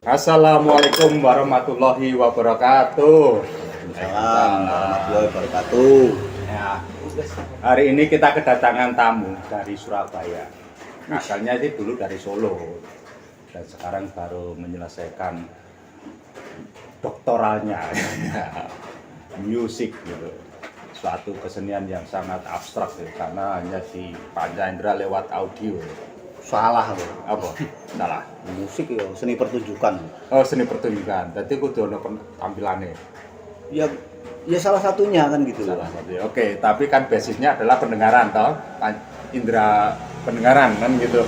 Assalamualaikum warahmatullahi wabarakatuh. Waalaikumsalam warahmatullahi wabarakatuh. Ya, hari ini kita kedatangan tamu dari Surabaya. Asalnya sih dulu dari Solo dan sekarang baru menyelesaikan doktoralnya musik gitu. Suatu kesenian yang sangat abstrak ya, karena hanya dipandang lewat audio. Salah loh. Apa? Salah. Musik ya seni pertunjukan. Oh, seni pertunjukan. Tadi kudu ono tampilannya. Ya salah satunya kan gitu. Salah satu ya. Oke, tapi kan basisnya adalah pendengaran toh. Indra pendengaran kan gitu.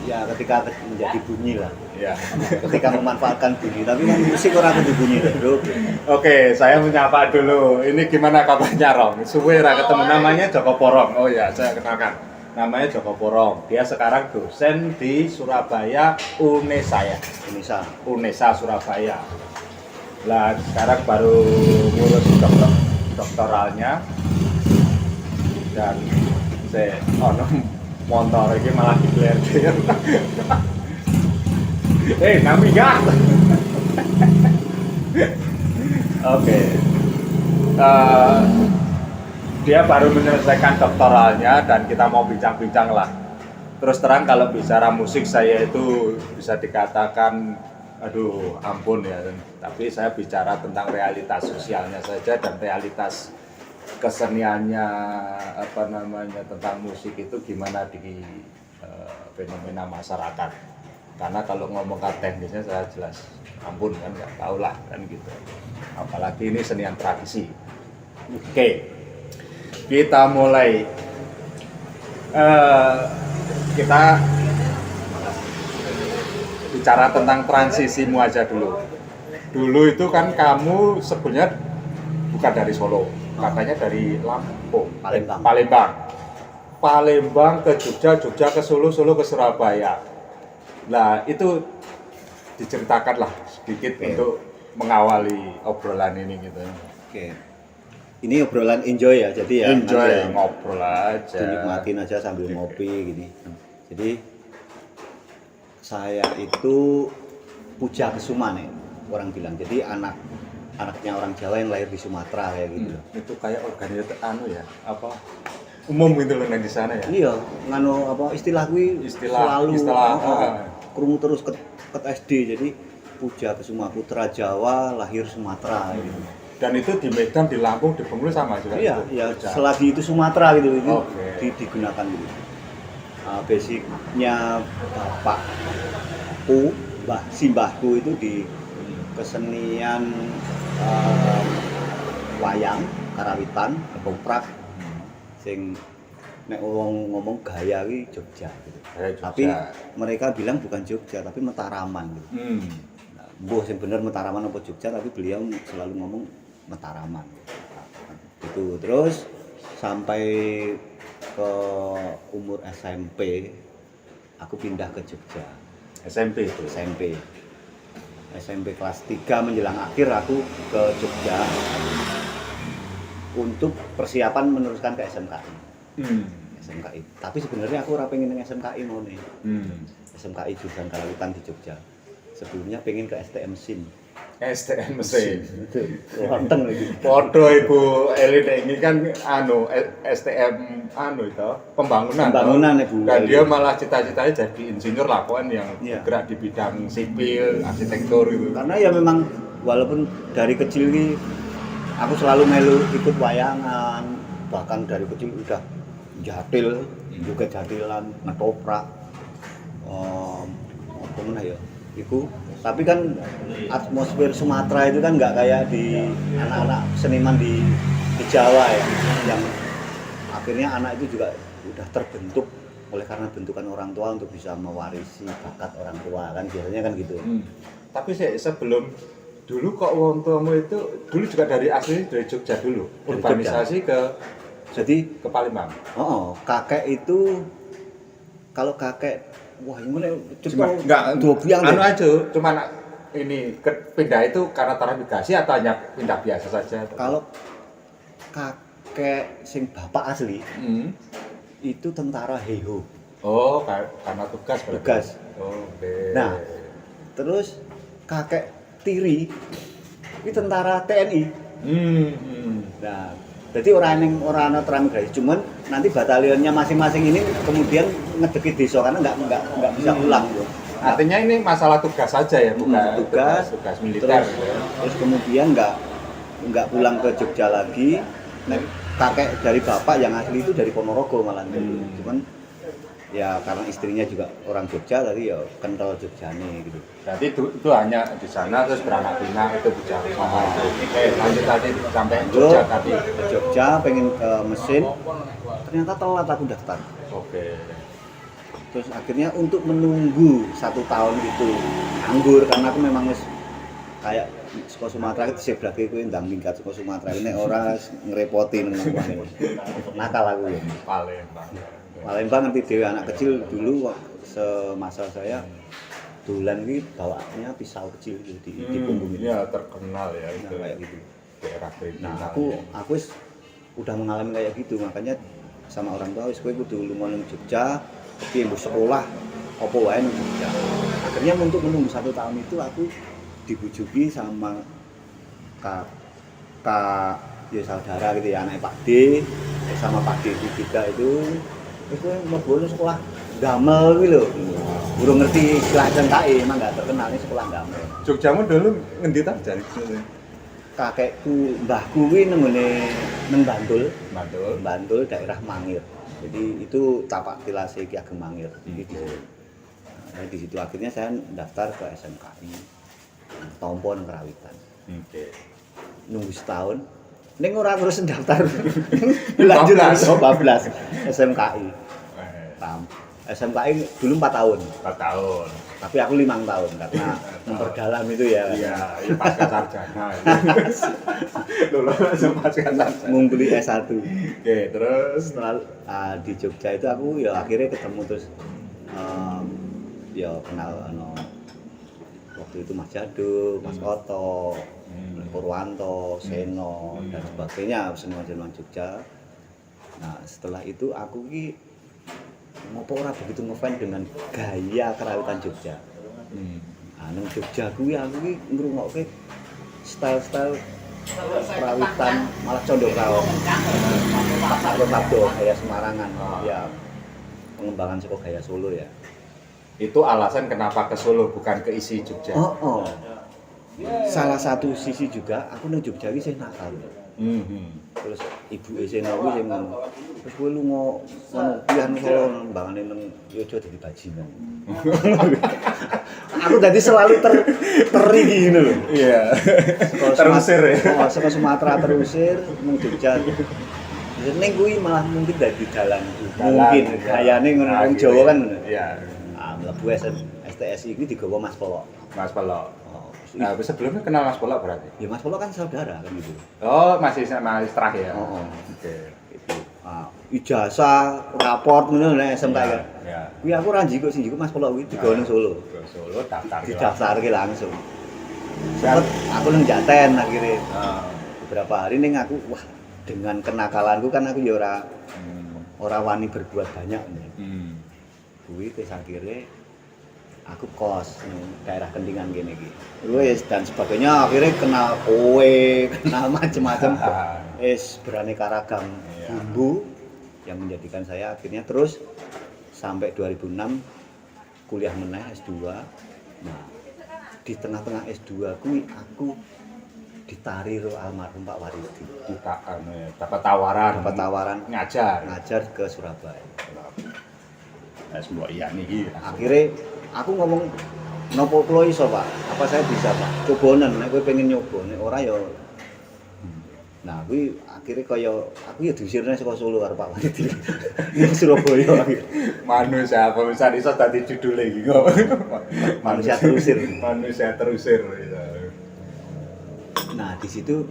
Ya ketika menjadi bunyi lah. Ya. Ketika memanfaatkan bunyi, tapi kan musik orang kudu bunyi dulu. Oke, saya menyapa dulu. Ini gimana kabarnya, Rom? Suwe ra ketemu, namanya Joko Porong. Oh ya, saya kenalkan. Namanya Joko Porong. Dia sekarang dosen di Surabaya UNESA ya. UNESA Surabaya. Lah sekarang baru ngurus doktoralnya dan saya motor ini malah dikler. Nami gak? Oke. Dia baru menyelesaikan doktoralnya dan kita mau bincang-bincang lah. Terus terang kalau bicara musik saya itu bisa dikatakan aduh ampun ya, tapi saya bicara tentang realitas sosialnya saja dan realitas keseniannya tentang musik itu gimana di fenomena masyarakat. Karena kalau ngomong teknisnya saya jelas ampun kan nggak tahu lah kan gitu. Apalagi ini senian tradisi. Oke. Kita mulai kita bicara tentang transisimu aja dulu. Dulu itu kan kamu sebenarnya bukan dari Solo, katanya dari Lampung, Palembang ke Jogja, Jogja ke Solo, Solo ke Surabaya. Nah itu diceritakanlah sedikit untuk mengawali obrolan ini gitu. Oke. Ini obrolan enjoy ya, jadi ya enjoy ngobrol aja, dinikmatin aja sambil ngopi gini. Jadi saya itu Puja Kesuma nih orang bilang. Jadi anaknya orang Jawa yang lahir di Sumatera kayak gitu. Itu kayak organisasi ya, apa umum gitu loh di sana ya. Iya, nganu apa istilah selalu krungu terus ke SD. Jadi Puja Kesuma putra Jawa lahir Sumatera gitu. Dan itu di Medan, di Lampung, di Bengkulu sama juga. Iya, selagi itu Sumatera gitu itu digunakan gitu. Basicnya bapakku, simbahku itu di kesenian wayang, karawitan, ketoprak, sing nek wong ngomong gaya iki Jogja gitu. Tapi mereka bilang bukan Jogja tapi Mataraman gitu. Mbuh sing bener Mataraman apa Jogja, tapi beliau selalu ngomong Mataraman gitu. Terus sampai ke umur SMP aku pindah ke Jogja. SMP kelas 3 menjelang akhir aku ke Jogja untuk persiapan meneruskan ke SMKI. SMKI. Tapi sebenarnya aku ora pengen ning SMKI mau nih. SMKI jurusan karawitan di Jogja. Sebelumnya pengen ke STM SIN. STM mesin. Wonten lagi. Podo Ibu Elit ini kan STM itu pembangunan Ibu. Dan dia malah cita-citanya jadi insinyur lah kan yang bergerak di bidang sipil, arsitektur gitu. Karena ya memang walaupun dari kecil ini aku selalu melu ikut wayangan, bahkan dari kecil udah jatil, juga jatilan, ngetoprak. Apa mana ya? Iku tapi kan atmosfer Sumatera itu kan nggak kayak di anak-anak seniman di Jawa ya, yang akhirnya anak itu juga udah terbentuk oleh karena bentukan orang tua untuk bisa mewarisi bakat orang tua kan biasanya kan gitu. Tapi sebelum dulu kok wong tuamu itu dulu juga dari asli dari Jogja dulu, urbanisasi ke Palembang. Kakek itu kalau kakek wah ini enggak dua biang aja, cuman ini pindah itu karena transmigrasi atau hanya pindah biasa saja? Kalau kakek sing bapak asli itu tentara Heho. Oh, karena tugas. Tugas. Oh, okay. Nah, terus kakek tiri ini tentara TNI. Nah, jadi orang ana transmigrasi, cuman nanti batalionnya masing-masing ini kemudian ngedeki desa karena nggak bisa pulang loh. Artinya ini masalah tugas saja ya, bukan tugas militer. Terus kemudian nggak pulang ke Jogja lagi. Nah, kakek dari bapak yang asli itu dari Ponorogo malah. Cuman ya karena istrinya juga orang Jogja tadi ya kental Jogjane gitu. Jadi itu hanya di sana terus beranak pinak itu bicara sama. Lanjut tadi sampai Jogja tadi. Ke Jogja pengen ke mesin, ternyata telat aku daftar. Oke. Terus akhirnya untuk menunggu 1 tahun itu nganggur karena aku memang kayak saka Sumatera itu seblake kowe ndang minggat saka Sumatera ini ora ngrepoti nang ngene. Nakal aku ya. Palembang ngerti dhewe anak kecil dulu semasa saya dolan iki bawanya pisau kecil di punggung ini. Iya, terkenal ya itu kayak gitu. Daerah kriminal. Nah, aku wis udah mengalami kayak gitu, makanya sama orang tua wis kowe kudu lunga nang Jogja, piye mbok sekolah apa wae nang Jogja. Akhirnya untuk menunggu 1 tahun itu aku dibujuki sama kak ya saudara gitu ya, anaknya Pak D sama Pak D juga itu kowe mau sekolah gamel gitu lho. Burung ngerti istilah SMKI, emang nggak terkenal ini sekolah gamel. Jogjamu dulu ngendi ta jare? Kakekku, mbahku kuwi nang Bantul. Bantul Daerah Mangir. Jadi itu tapak tilase Ki Ageng Mangir. Jadi di situ akhirnya saya daftar ke SMKI. Tompo nang Kerawitan. Oke. Nunggu setahun. Ning ora terus daftar. Lanjut bablas SMKI. SMKI dulu 4 tahun. 4 tahun. Tapi aku 5 tahun karena memperdalam itu ya. Iya, pasca sarjana. Lulus langsung pasca sarjana. Ngumpuli S1. Oke, terus Setelah di Jogja itu aku ya akhirnya ketemu terus ya kenal waktu itu Mas Jadu, Mas Oto, Purwanto, Seno dan sebagainya, seniman-seniman Jogja. Nah, setelah itu aku ngopo ora begitu ngefans dengan gaya kerawitan Jogja. Nah, nang Jogja kuwi aku ki ngrungokke style-style kerawitan malah condong raos. Pasar Tabdo gaya Semarangan. Ya, pengembangan saka gaya Solo ya. itu alasan kenapa ke Solo bukan ke isi Jogja. Oh. Salah satu sisi juga aku nang Jogja iki sing nakal. Terus ibu Seno kuwi sing ngono. Terus kowe lunga ngono kuliah nang Solo mbangane nang Yojo dadi bajingan. Aku dadi selalu teri gitu lho. Iya. Terusir ya. Oh, saka Sumatera terusir nang Jogja. Ning kuwi malah mungkin dadi dalan. Mungkin gayane ngono wong Jawa kan ngono. Iya. Ah, mlebu STSI iki digawa Mas Polo. Mas Polo. Nah, sebelumnya kenal Mas Polo berarti? Ya Mas Polo kan saudara kan gitu. Oh, masih sama Istrah ya? Oke. Itu. Ijazah, raport ngono nek SMK kan. Iya. Kuwi aku ra njiko sing njiko Mas Polo kuwi digawa nang Solo. Ke Solo daftar. Didaftarke langsung. Sempet aku nang Jaten akhirnya. Beberapa hari ning aku wah dengan kenakalanku kan aku ya ora wani berbuat banyak nih. Kuwi terus akhirnya aku kos ning daerah Kendingan kene iki. Wis dan sebagainya akhirnya kenal kowe, kenal macam-macam. Beraneka ragam bumbu yang menjadikan saya akhirnya terus sampai 2006 kuliah meneh S2. Nah, di tengah-tengah S2 kuwi aku ditarik almarhum Pak Waridi. Dapat tawaran ngajar ke Surabaya. Semua iya nih. Akhirnya aku ngomong nopo kula iso Pak, apa saya bisa Pak? Cobonen nek kowe pengen nyoba, nek ora ya. Nah, kuwi akhirnya kaya aku ya diusirne saka Solo karo Pak Waridi. Ning Surabaya. Manusia pemirsa iso dadi judule iki kok. Manusia terusir. Manusia terusir. Nah, di situ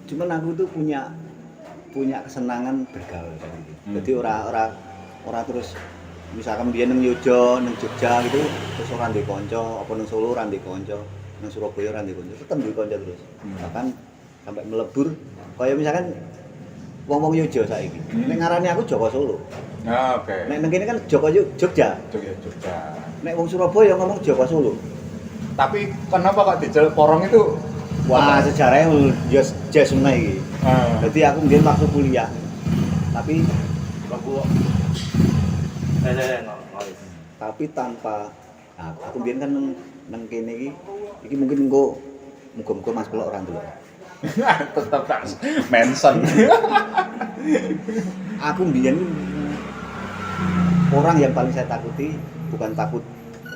cuman aku tuh punya kesenangan bergaul kan gitu. Jadi ora terus misalkan dia nang Jogja gitu terus ora ndek kanca, apa nang Solo ora ndek kanca, nang Surabaya ora ndek kanca, tetep ndek kanca terus. Bahkan sampai melebur kaya misalkan wong-wong Jogja saiki. Nek ngarani aku Joko Solo. Oke. Nek nang kene kan Joko Jogja. Jogja. Nek wong Surabaya ngomong Joko Solo. Tapi kenapa kok diceluk porong itu? Wah, sejarahnya jazz meneh iki. Jadi aku mbiyen waktu kuliah. Tapi tapi tanpa aku mbiyen kan nang kene iki mungkin engko muga-muga Mas Pelok ora ndelok. Tetep tak mention. Aku mbiyen orang yang paling saya takuti bukan takut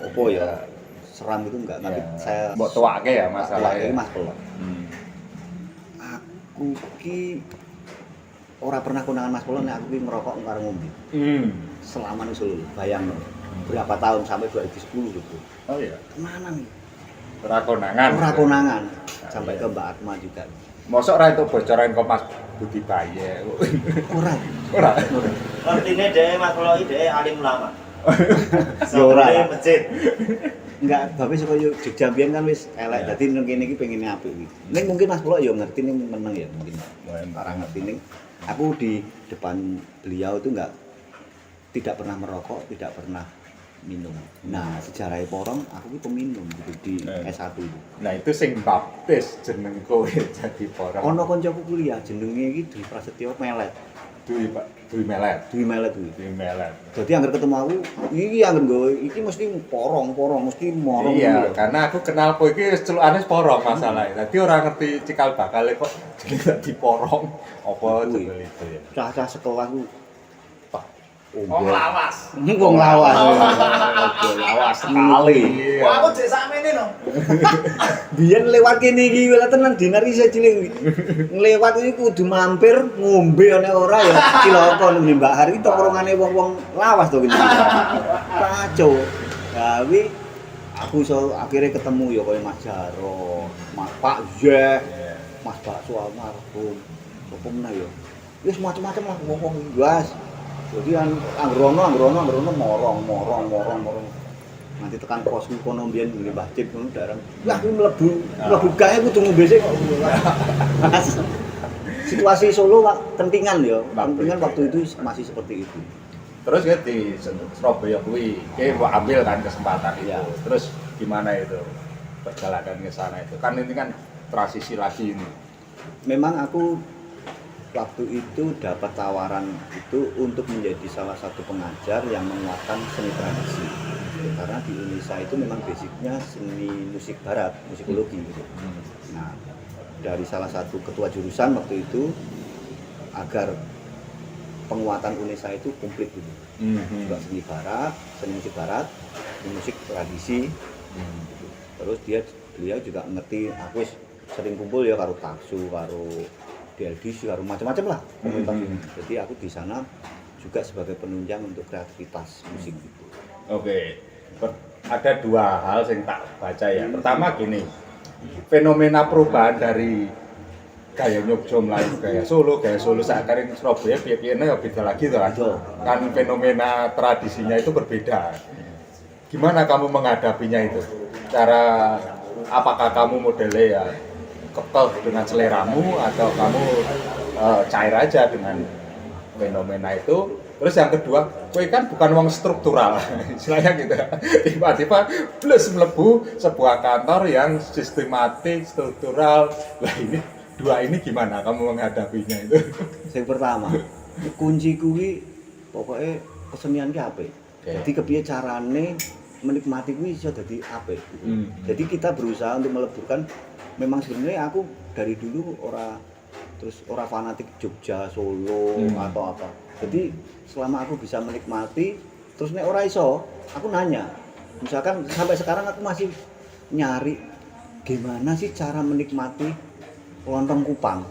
opo ya, seram itu enggak, tapi saya mbok tuake ya masalahnya. Ini Mas Pelok. Aku ki ora pernah konangan Mas Pelok nek aku ki ngerokok karo ngombe. Selama nusul, bayang berapa tahun sampai 2010 gitu. Oh iya. Kemana nih? Ora konangan. Ora konangan. Sampai ke Mbak Atma juga. Mosok ora itu bocoran kok Mas Budi Baye. Ora. Ora. Artinya dia Mas Pelok dia alim ulama. Ya ora. Masjid. Enggak, bapak saka Jogja mbiyen kan wis elek. Dadi nang kene iki pengine apik iki. Ning mungkin Mas Pelok ya ngerti ning meneng ya mungkin. Ora ngerti ning aku di depan beliau itu tidak pernah merokok, tidak pernah minum. Nah, sejarah porong aku ki peminum gitu di S1 itu. Nah, itu sing baptis jeneng kowe jadi porong. Ono kancaku kuliah jenenge iki Dwi Prasetyo Melet. Dwi Pak, Dwi Melet. Dwi Melet kuwi. Dwi Melet. Jadi anggar ketemu aku, iki anggar nggawe iki mesti porong, mesti morong. Iya, karena aku kenal kowe iki celukane porong masalahnya. Dadi ora ngerti cikal bakal kok jeneng dadi porong. Apa jeneng itu ya? Cah-cah sekelas ku Wong lawas. Wong lawas. Lawas sekali. Wah, aku jek sakmene no. Biyen lewat kene iki lha tenan dinari saya cilik. Nglewat iki kudu mampir ngombe ana ora ya cilaka ning Mbak Hari iki tongkrongane wong-wong lawas to kene. Kacau. Gawe aku iso akhirnya ketemu ya kaya Mas Jaro, Mas Pak Zeh, Mas Bakso almarhum. Apa meneh ya? Wis macam-macam lah wong-wong iki, Guys. Jadi anggrono morong. Nanti tekan posku kono mbiyen ngene Mbah Cip ngono darang. Wah, kuwi mlebu gae kudu ngombe sik kok. Situasi Solo kentingan ya. Kentingan waktu itu masih seperti itu. Terus ya di Surabaya kuwi, kayak gua ambil kan kesempatan itu. Ya. Terus gimana itu perjalanan ke sana itu? Kan ini kan transisi lagi ini. Memang aku waktu itu dapat tawaran itu untuk menjadi salah satu pengajar yang menguatkan seni tradisi. Karena di Indonesia itu memang basicnya seni musik barat, musikologi gitu. Nah, dari salah satu ketua jurusan waktu itu agar penguatan Indonesia itu komplit gitu. Juga seni barat, seni musik barat, seni musik tradisi. Gitu. Terus beliau juga ngerti aku sering kumpul ya karo Taksu, karo DLD, karo macam-macam lah komunitas ini. Jadi aku di sana juga sebagai penunjang untuk kreativitas musik gitu. Oke. Ada dua hal yang tak baca ya. Pertama gini, fenomena perubahan dari gaya Yogyakarta Melayu, gaya Solo sekarang Surabaya piye-piyene ya beda lagi tuh kan. Kan fenomena tradisinya itu berbeda. Gimana kamu menghadapinya itu? Apakah kamu modelnya ya kekeh dengan seleramu atau kamu cair aja dengan fenomena itu? Terus yang kedua, kowe kan bukan wong struktural, istilahnya gitu. Tiba-tiba plus mlebu sebuah kantor yang sistematik, struktural. Lah dua ini gimana kamu menghadapinya itu? Yang pertama, kunci kuwi pokoknya kesenian ki apik. Jadi kepiye carane menikmati kuwi iso dadi apik. Jadi kita berusaha untuk meleburkan. Memang sebenarnya aku dari dulu ora fanatik Jogja, Solo atau apa. Jadi selama aku bisa menikmati, terus nek ora iso, aku nanya. Misalkan sampai sekarang aku masih nyari gimana sih cara menikmati lontong Kupang.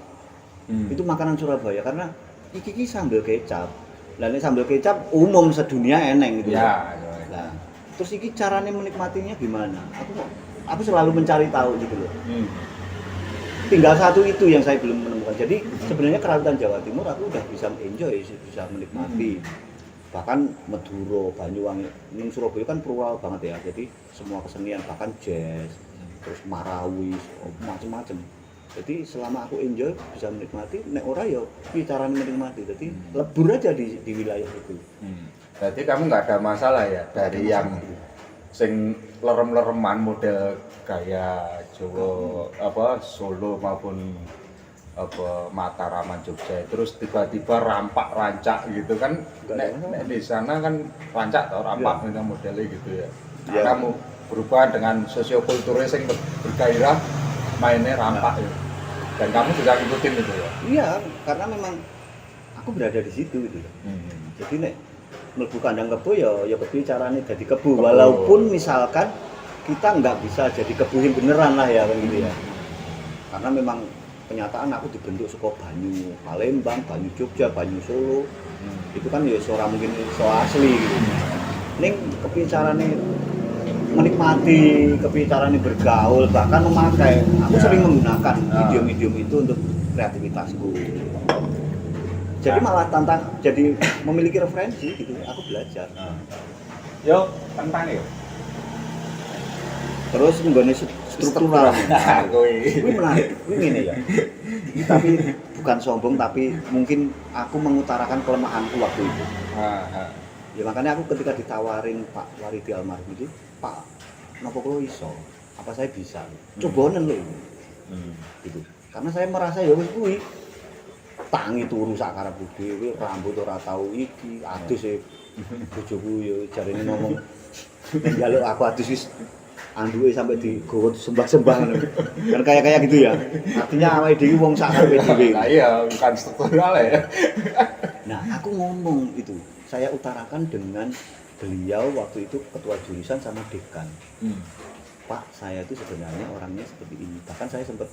Itu makanan Surabaya karena iki sambal kecap. Lah nek sambal kecap umum sedunia eneng gitu. Ya. Nah, terus iki carane menikmatinya gimana? Aku selalu mencari tahu gitu loh. Tinggal satu itu yang saya belum menemukan. Jadi sebenarnya kerawitan Jawa Timur aku udah bisa enjoy, bisa menikmati. Bahkan Madura, Banyuwangi, ning Surabaya kan plural banget ya. Jadi semua kesenian bahkan jazz, terus marawis, macam-macam. Jadi selama aku enjoy bisa menikmati, nek ora ya piye carane menikmati. Jadi lebur aja di wilayah itu. Berarti kamu nggak ada masalah ya dari yang sing lerem-lereman model gaya Jawa apa Solo maupun apa Mataraman Jogja terus tiba-tiba rampak rancak gitu kan nek di sana kan rancak atau rampak gitu modelnya gitu ya. Ya. Kamu berubah dengan sosiokulturnya yang bergairah mainnya rampak ya. Dan kamu bisa ngikutin itu ya? Iya, karena memang aku berada di situ gitu. Jadi nek mlebu kandang kebo ya kebu carane jadi kebu. Walaupun misalkan kita nggak bisa jadi kebu yang beneran lah ya kan gitu ya. Karena memang kenyataan aku dibentuk saka banyu Palembang, banyu Jogja, banyu Solo. Itu kan ya ora mungkin iso asli gitu. Ning kepiye carane menikmati, kepiye carane bergaul, bahkan memakai. Aku sering menggunakan idiom-idiom itu untuk kreativitasku. Jadi malah jadi memiliki referensi gitu. Aku belajar. Yo, tentang ya. Terus nggone struktural. Nah, Kuwi menarik. Kuwi ngene ya. Tapi bukan sombong tapi mungkin aku mengutarakan kelemahanku waktu itu. Ya makanya aku ketika ditawarin Pak Waridi almarhum itu, Pak, napa kula iso? Apa saya bisa? Cobanen lho. Gitu. Karena saya merasa ya wis kuwi tangi turu sak karepku dhewe, rambut ora tau iki, adus e bojoku ya jarene ngomong njaluk aku adus wis anduke sampai digowo sembah-sembah ngono. Kan kayak gitu ya. Artinya awake dhewe wong sak karepe dhewe. Nah, iya, bukan struktural ya. Nah, aku ngomong itu. Saya utarakan dengan beliau waktu itu ketua jurusan sama dekan. Pak, saya itu sebenarnya orangnya seperti ini. Bahkan saya sempat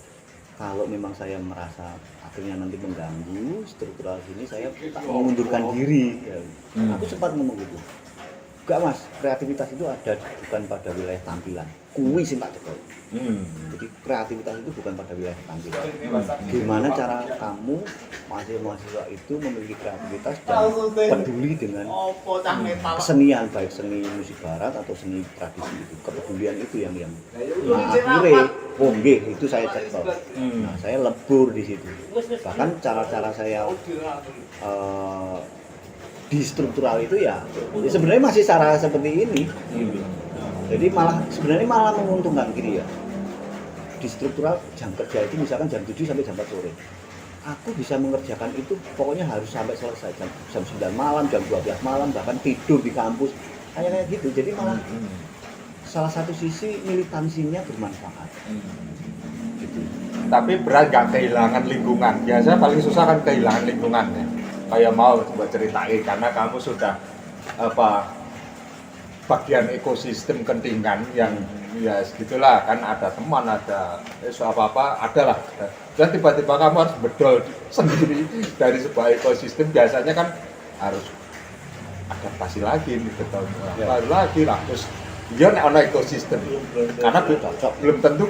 kalau memang saya merasa akhirnya nanti mengganggu struktural sini, saya mengundurkan diri. Aku sempat ngomong gitu. Enggak mas, kreativitas itu ada bukan pada wilayah tampilan. Kuwi sih Pak Cekol. Jadi kreativitas itu bukan pada wilayah tampilan. Gimana cara kamu mahasiswa itu memiliki kreativitas dan peduli dengan kesenian, baik seni musik barat atau seni tradisi itu. Kepedulian itu yang akhirnya, itu saya cekol. Nah, saya lebur di situ. Bahkan cara-cara saya di struktural itu ya sebenarnya masih cara seperti ini. Jadi sebenarnya malah menguntungkan gini ya. Di struktural jam kerja itu misalkan jam 7 sampai jam 4 sore. Aku bisa mengerjakan itu pokoknya harus sampai selesai jam 9 malam, jam 12 malam, bahkan tidur di kampus. Kayak gitu. Jadi malah salah satu sisi militansinya bermanfaat. Gitu. Tapi berat gak kehilangan lingkungan. Biasa paling susah kan kehilangan lingkungan ya. Kayak mau coba ceritain karena kamu sudah bagian ekosistem Kentingan yang ya segitulah kan ada teman ada apa adalah dan tiba-tiba kamu harus bedol sendiri dari sebuah ekosistem biasanya kan harus adaptasi lagi nih baru lagi lah terus dia nek ana ekosistem karena belum tentu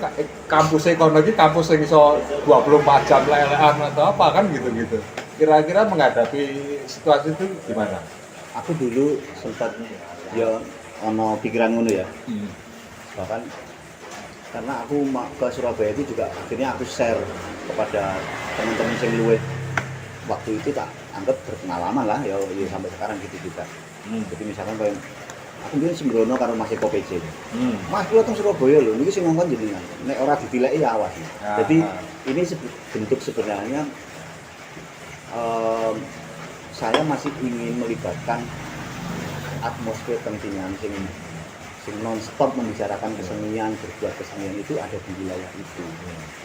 kampus ekonomi kampus yang iso 24 jam lelehan atau apa kan gitu-gitu. Kira-kira menghadapi situasi itu gimana? Aku dulu sempat ya ono pikiran ngono ya. Bahkan karena aku ke Surabaya itu juga akhirnya aku share kepada teman-teman yang luwih waktu itu tak anggap berpengalaman lah ya sampai sekarang gitu juga. Jadi misalkan kayak aku mungkin sembrono karo Mas Eko PC. Mas kula teng Surabaya lho niki sing ngongkon jenengan. Nek ora ditileki ya awas. Jadi ini bentuk sebenarnya saya masih ingin melibatkan atmosfer Kentingan sing non-stop membicarakan kesenian, berbuat kesenian itu ada di wilayah itu.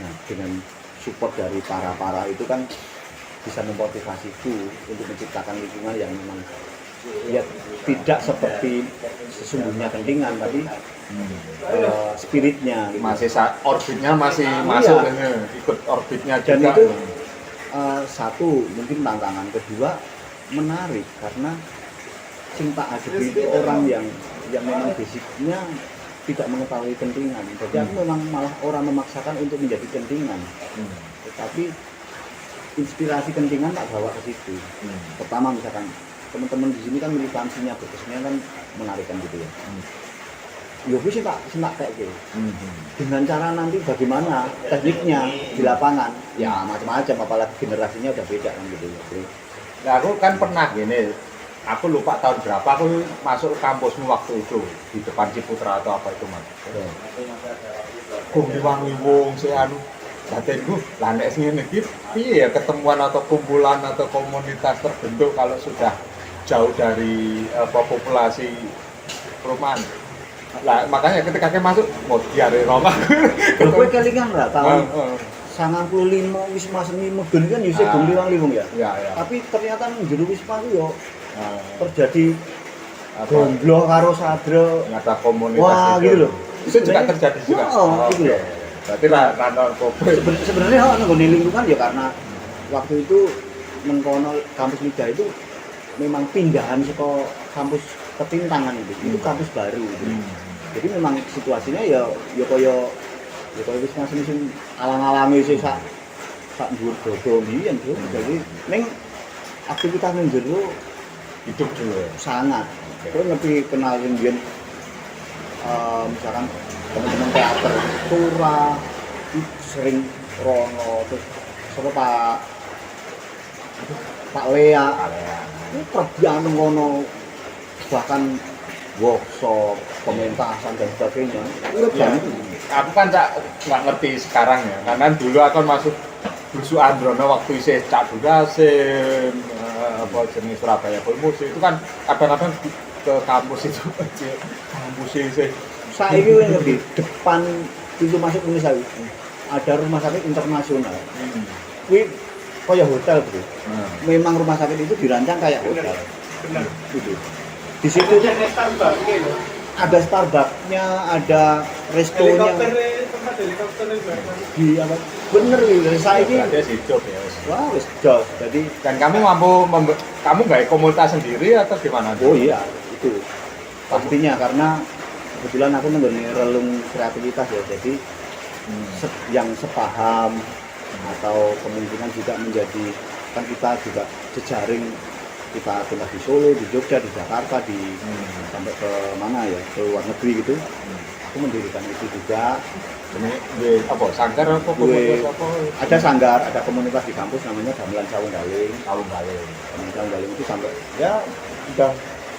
Nah, dengan support dari para itu kan bisa memotivasiku untuk menciptakan lingkungan yang memang ya tidak seperti sesungguhnya Kentingan tapi spiritnya gitu. Masih orbitnya masih masuk ikut orbitnya dan juga. itu satu mungkin tantangan, kedua menarik karena Cinta Adebi itu orang yang memang basicnya tidak mengetahui Kentingan. Jadi aku memang malah orang memaksakan untuk menjadi Kentingan. Tetapi inspirasi Kentingan tak bawa ke situ. Pertama misalkan teman-teman di sini kan militansinya berkesenian kan menarik kan gitu ya. Ya wis tak kayak gitu. Dengan cara nanti bagaimana tekniknya di lapangan, ya macam-macam apalagi generasinya udah beda kan gitu ya. Nah, aku kan pernah gini aku lupa tahun berapa aku masuk kampusmu waktu itu di depan Ciputra atau apa itu Mas. Kok diwangi wong sih anu batinku lah nek sing ngene iki piye ya ketemuan atau kumpulan atau komunitas terbentuk kalau sudah jauh dari populasi perumahan. Lah makanya ketika kita masuk mau diare Roma. Lho kowe kelingan ra tahun 95 Wisma Seni Medun kan yo sing Liwang Liwung ya. Iya. Tapi ternyata nang jero Wisma ku yo terjadi gombloh karo sadra. Ada komunitas Wah, itu. gitu loh. Itu juga terjadi juga. Gitu loh. Berarti rano kopi. Sebenarnya nang lingkungan ya karena waktu itu mengkono kampus Liga itu memang pindahan saka kampus Ketintangan itu. Itu kampus baru gitu. Jadi memang situasinya ya kaya Wisma Seni sing alang-alange sih sak dhuwur dodo mbiyen tuh. Jadi ning aktivitas nang jero Hidup dulu. sangat. Kowe ngerti kenal yang biyen misalkan teman-teman teater Tura sering rono terus sama Pak Lea itu terbiasa ngono bahkan workshop pementasan dan sebagainya itu banget. Aku kan nggak ngerti sekarang ya karena dulu aku masuk Busu Androno waktu isih Cak Durasim apa jenis Surabaya Musik itu kan kadang-kadang ke kampus itu kampus isih Saiki kowe ngerti depan pintu masuk Indonesia ada rumah sakit internasional. Kuwi kaya hotel, Bro. Memang rumah sakit itu dirancang kayak hotel. Gitu. Di situ ada Starbucks-nya, ada restonya. Tempat helikopter Di apa? Bener iki, saiki ada hidup ya. wah wis jos. Jadi Dan kamu mampu kamu nggak komunitas sendiri atau gimana? oh iya, itu pastinya karena kebetulan aku mengguni relung kreativitas ya, jadi yang sepaham atau kemungkinan juga menjadi kan kita juga jejaring kita tinggal di Solo, di Jogja, di Jakarta, sampai ke mana ya, ke luar negeri gitu. Aku mendirikan itu juga. Ini apa? Sanggar apa komunitas apa? Ada sanggar, ada komunitas di kampus namanya Gamelan Sawung Galing. Galing. Gamelan Sawung Galing itu sampai ya udah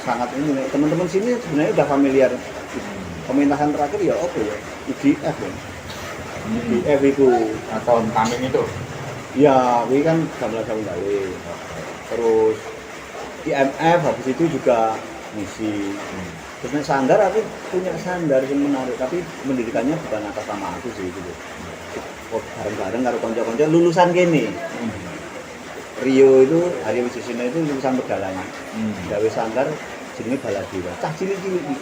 sangat ini nih. Teman-teman sini sebenarnya udah familiar. Pementasan terakhir ya apa ya? IGF ya. IGF itu Atau Kaming itu. ya, ini kan Gamelan Sawung Galing. Terus IMF habis itu juga misi. Terus nek sanggar aku punya sanggar yang menarik, tapi pendidikannya bukan atas nama aku sih gitu. Bareng-bareng karo kanca-kanca lulusan kene. Rio itu, Aryo Wijusina itu lulusan Pegalangan. Gawe sanggar jenenge Baladewa. Cah cilik-cilik iki.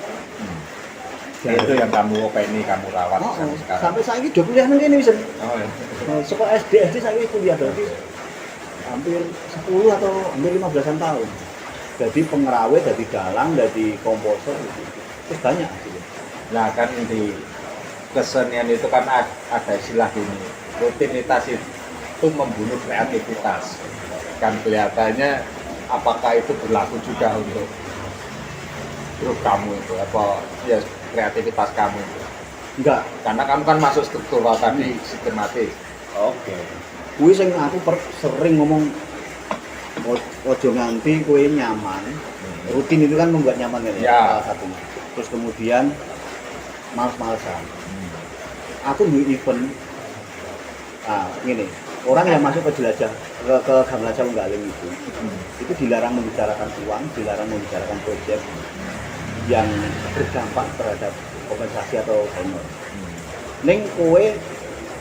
Itu yang kamu openi, kamu rawat sampai sekarang. Sampai saiki do kuliah nang kene wis. Oh ya. Sekolah SD saiki kuliah berarti hampir 10 atau hampir 15-an tahun. Jadi pengerawat, jadi dalang, jadi komposer gitu. Terus banyak gitu. Nah kan di kesenian itu kan ada istilah ini, rutinitas itu membunuh kreativitas. Kan kelihatannya apakah itu berlaku juga untuk grup kamu itu, apa ya kreativitas kamu itu? Enggak. Karena kamu kan masuk struktural tadi, sistematis. Oke. Kuwi sing aku sering ngomong ojo nganti kowe nyaman. Rutin itu kan membuat nyaman kan Ya. salah satunya. Terus kemudian males-malesan. Aku di event gini, orang yang masuk ke jelajah ke Gamelan Sawung Galing itu dilarang membicarakan uang, dilarang membicarakan proyek yang berdampak terhadap kompensasi atau honor. Ning kowe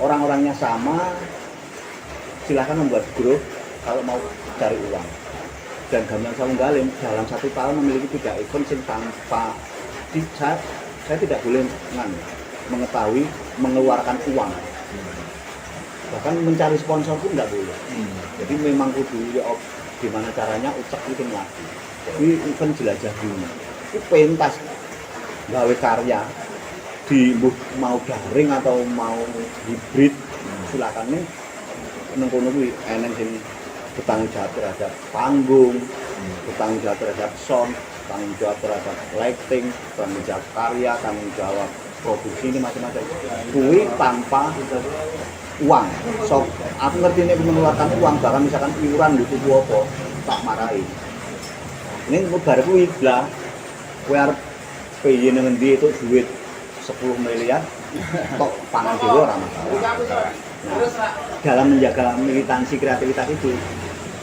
orang-orangnya sama, silahkan membuat grup kalau mau cari uang. Dan Gamelan Sawung Galing dalam 1 tahun memiliki 3 event yang tanpa saya tidak boleh mengetahui mengeluarkan uang. Bahkan mencari sponsor pun tidak boleh. Jadi memang kudu ya gimana caranya ucap itu lagi. Ini event jelajah dunia. Itu pentas gawe karya di mau daring atau mau hibrid silakan nih nengkono kuwi eneng sing bertanggung jawab terhadap panggung, bertanggung jawab terhadap sound, tanggung jawab terhadap lighting, tanggung jawab karya, tanggung jawab produksi ini macam-macam. Kuwi tanpa uang. So, aku ngerti nek mengeluarkan uang bahkan misalkan iuran gitu apa tak marahi. Ini bar kuwi blah. Kowe arep piye nang endi itu duit 10 miliar tok pangan dhewe ora masalah. Nah, dalam menjaga militansi kreativitas itu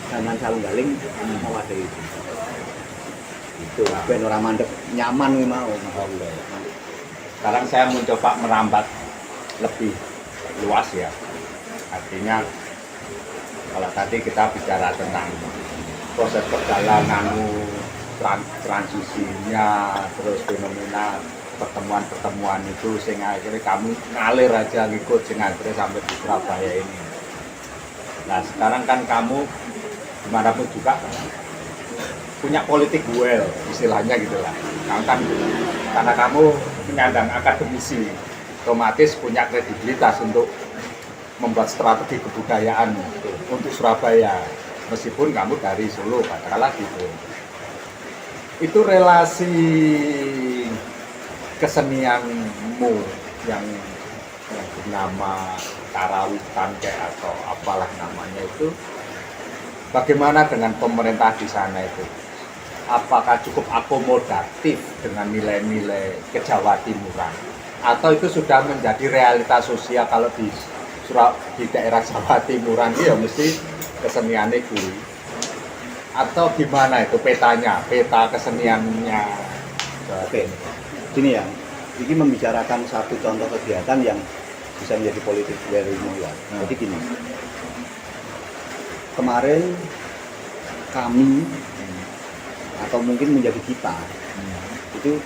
zaman Salunggaling mewadahi itu ben ora mandek nyaman kuwi mau. Sekarang saya mencoba merambat lebih luas ya. Artinya kalau tadi kita bicara tentang proses perjalanan transisinya, terus fenomena pertemuan-pertemuan itu sehingga akhirnya kamu ngalir aja ngikut sehingga akhirnya sampai di Surabaya ini. Nah sekarang kan kamu dimanapun juga punya politik duel istilahnya gitu lah. Kamu kan karena kamu penyandang akademisi, otomatis punya kredibilitas untuk membuat strategi kebudayaan untuk Surabaya. Meskipun kamu dari Solo, katakanlah gitu. Itu relasi kesenianmu yang bernama karawitan kayak atau apalah namanya itu, bagaimana dengan pemerintah di sana itu? Apakah cukup akomodatif dengan nilai-nilai Kejawa Timuran? Atau itu sudah menjadi realitas sosial kalau di daerah Jawa Timuran ya mesti keseniannya kuwi? Atau gimana itu petanya, peta keseniannya? Oke, gini ya, ini membicarakan satu contoh kegiatan yang bisa menjadi politik dari mulai. Jadi gini, kemarin kami atau mungkin menjadi kita itu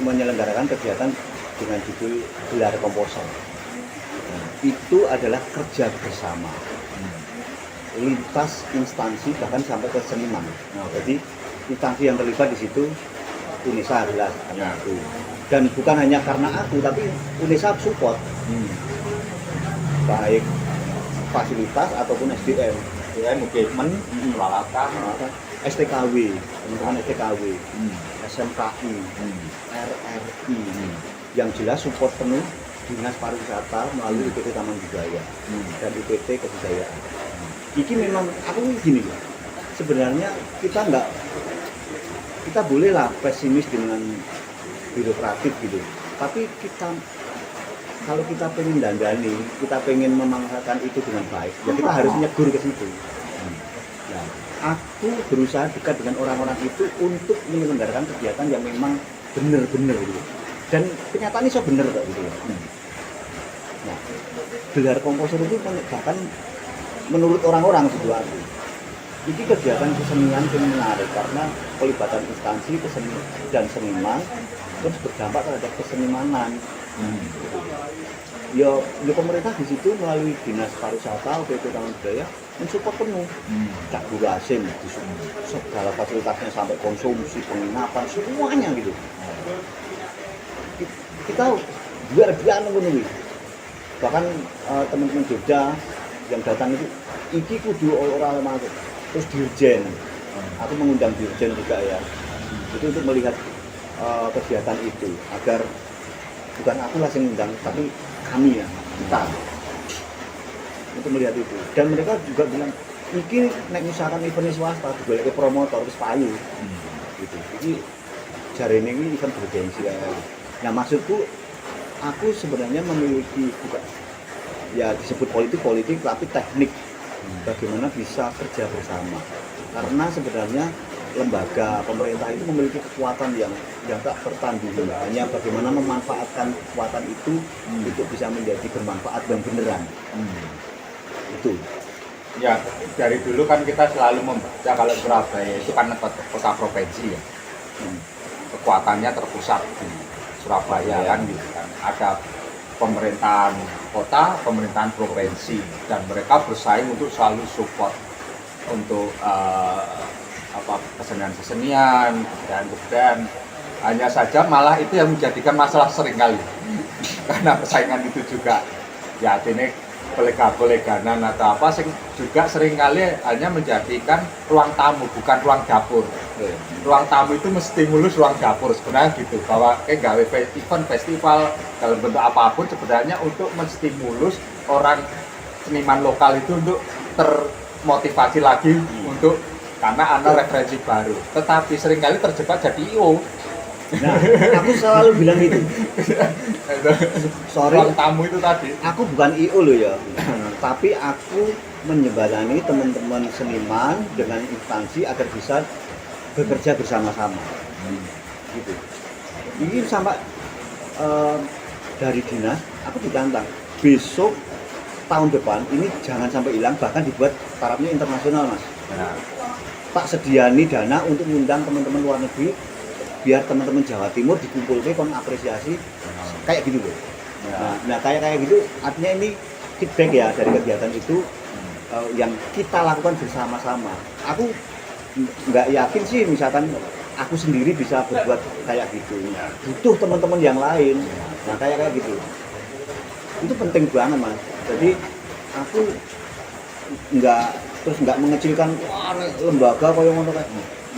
menyelenggarakan kegiatan dengan judul Gelar Komposer. Itu adalah kerja bersama lintas instansi bahkan sampai ke seniman. Jadi instansi yang terlibat di situ UNESA adalah aku. Dan bukan hanya karena aku, tapi UNESA support baik fasilitas ataupun SDM, equipment, peralatan, STKW, teman-teman STKW, SMKI, RRI, yang jelas support penuh Dinas Pariwisata melalui IPT Taman Budaya dan IPT Kebudayaan. Ini memang aku gini loh, sebenarnya kita bolehlah pesimis dengan birokratif gitu, tapi kalau kita pengen dandani, kita pengen memangsakan itu dengan baik, ya kita harus nyegur ke situ. Nah, aku berusaha dekat dengan orang-orang itu untuk menyelenggarakan kegiatan yang memang benar-benar gitu, dan kenyataannya so bener kok gitu. Nah, gelar komposer itu bahkan menurut orang-orang situasi ini kegiatan kesenian yang menarik karena pelibatan instansi kesenian dan seniman terus berdampak terhadap kesenimanan. Ya pemerintah di situ melalui Dinas Pariwisata, UPT Taman Budaya mensupport penuh. Cak Guru Asim, segala fasilitasnya sampai konsumsi, penginapan, semuanya gitu. Kita biar menunggu. Bahkan teman-teman Jogja yang datang itu iki kudu orang masuk terus dirjen, aku mengundang dirjen juga ya, itu untuk melihat kegiatan itu agar bukan aku lah yang mengundang tapi kami ya, kita untuk melihat itu. Dan mereka juga bilang iki nek misalkan event swasta digolek ke promotor wis payu gitu. Iki jarene iki event bergengsi ya. Nah maksudku aku sebenarnya memiliki juga ya disebut politik tapi teknik bagaimana bisa kerja bersama, karena sebenarnya lembaga pemerintah itu memiliki kekuatan yang tak tertandingi, hanya bagaimana memanfaatkan kekuatan itu untuk bisa menjadi bermanfaat dan beneran. Itu ya dari dulu kan kita selalu membaca kalau Surabaya itu kan kota provinsi ya, kekuatannya terpusat di Surabaya kan gitu kan, ada pemerintahan kota, pemerintahan provinsi, dan mereka bersaing untuk selalu support untuk kesenian-kesenian, kebudayaan. Hanya saja malah itu yang menjadikan masalah seringkali karena persaingan itu juga ya ini kolega-koleganan atau apa juga seringkali hanya menjadikan ruang tamu bukan ruang dapur. Ruang tamu itu menstimulus ruang dapur sebenarnya gitu, bahwa gawe event festival dalam bentuk apapun sebenarnya untuk menstimulus orang seniman lokal itu untuk termotivasi lagi untuk karena ada referensi baru. Tetapi seringkali terjebak jadi IO. Nah, aku selalu bilang itu. Sorry, Ruang tamu itu tadi. aku bukan IO loh ya, tapi aku menjembatani teman-teman seniman dengan instansi agar bisa bekerja bersama-sama. Gitu. Ini sampai dari dinas, aku ditantang besok tahun depan ini jangan sampai hilang, bahkan dibuat tarafnya internasional, Mas. Nah, Tak sediani dana untuk mengundang teman-teman luar negeri biar teman-teman Jawa Timur dikumpulkan kon apresiasi kayak gitu loh. Nah kayak gitu artinya ini feedback ya dari kegiatan itu yang kita lakukan bersama-sama. Aku nggak yakin sih misalkan aku sendiri bisa berbuat kayak gitu. Butuh teman-teman yang lain. Nah kayak gitu. Itu penting banget, Mas. Jadi aku nggak mengecilkan wah lembaga kaya ngono kayak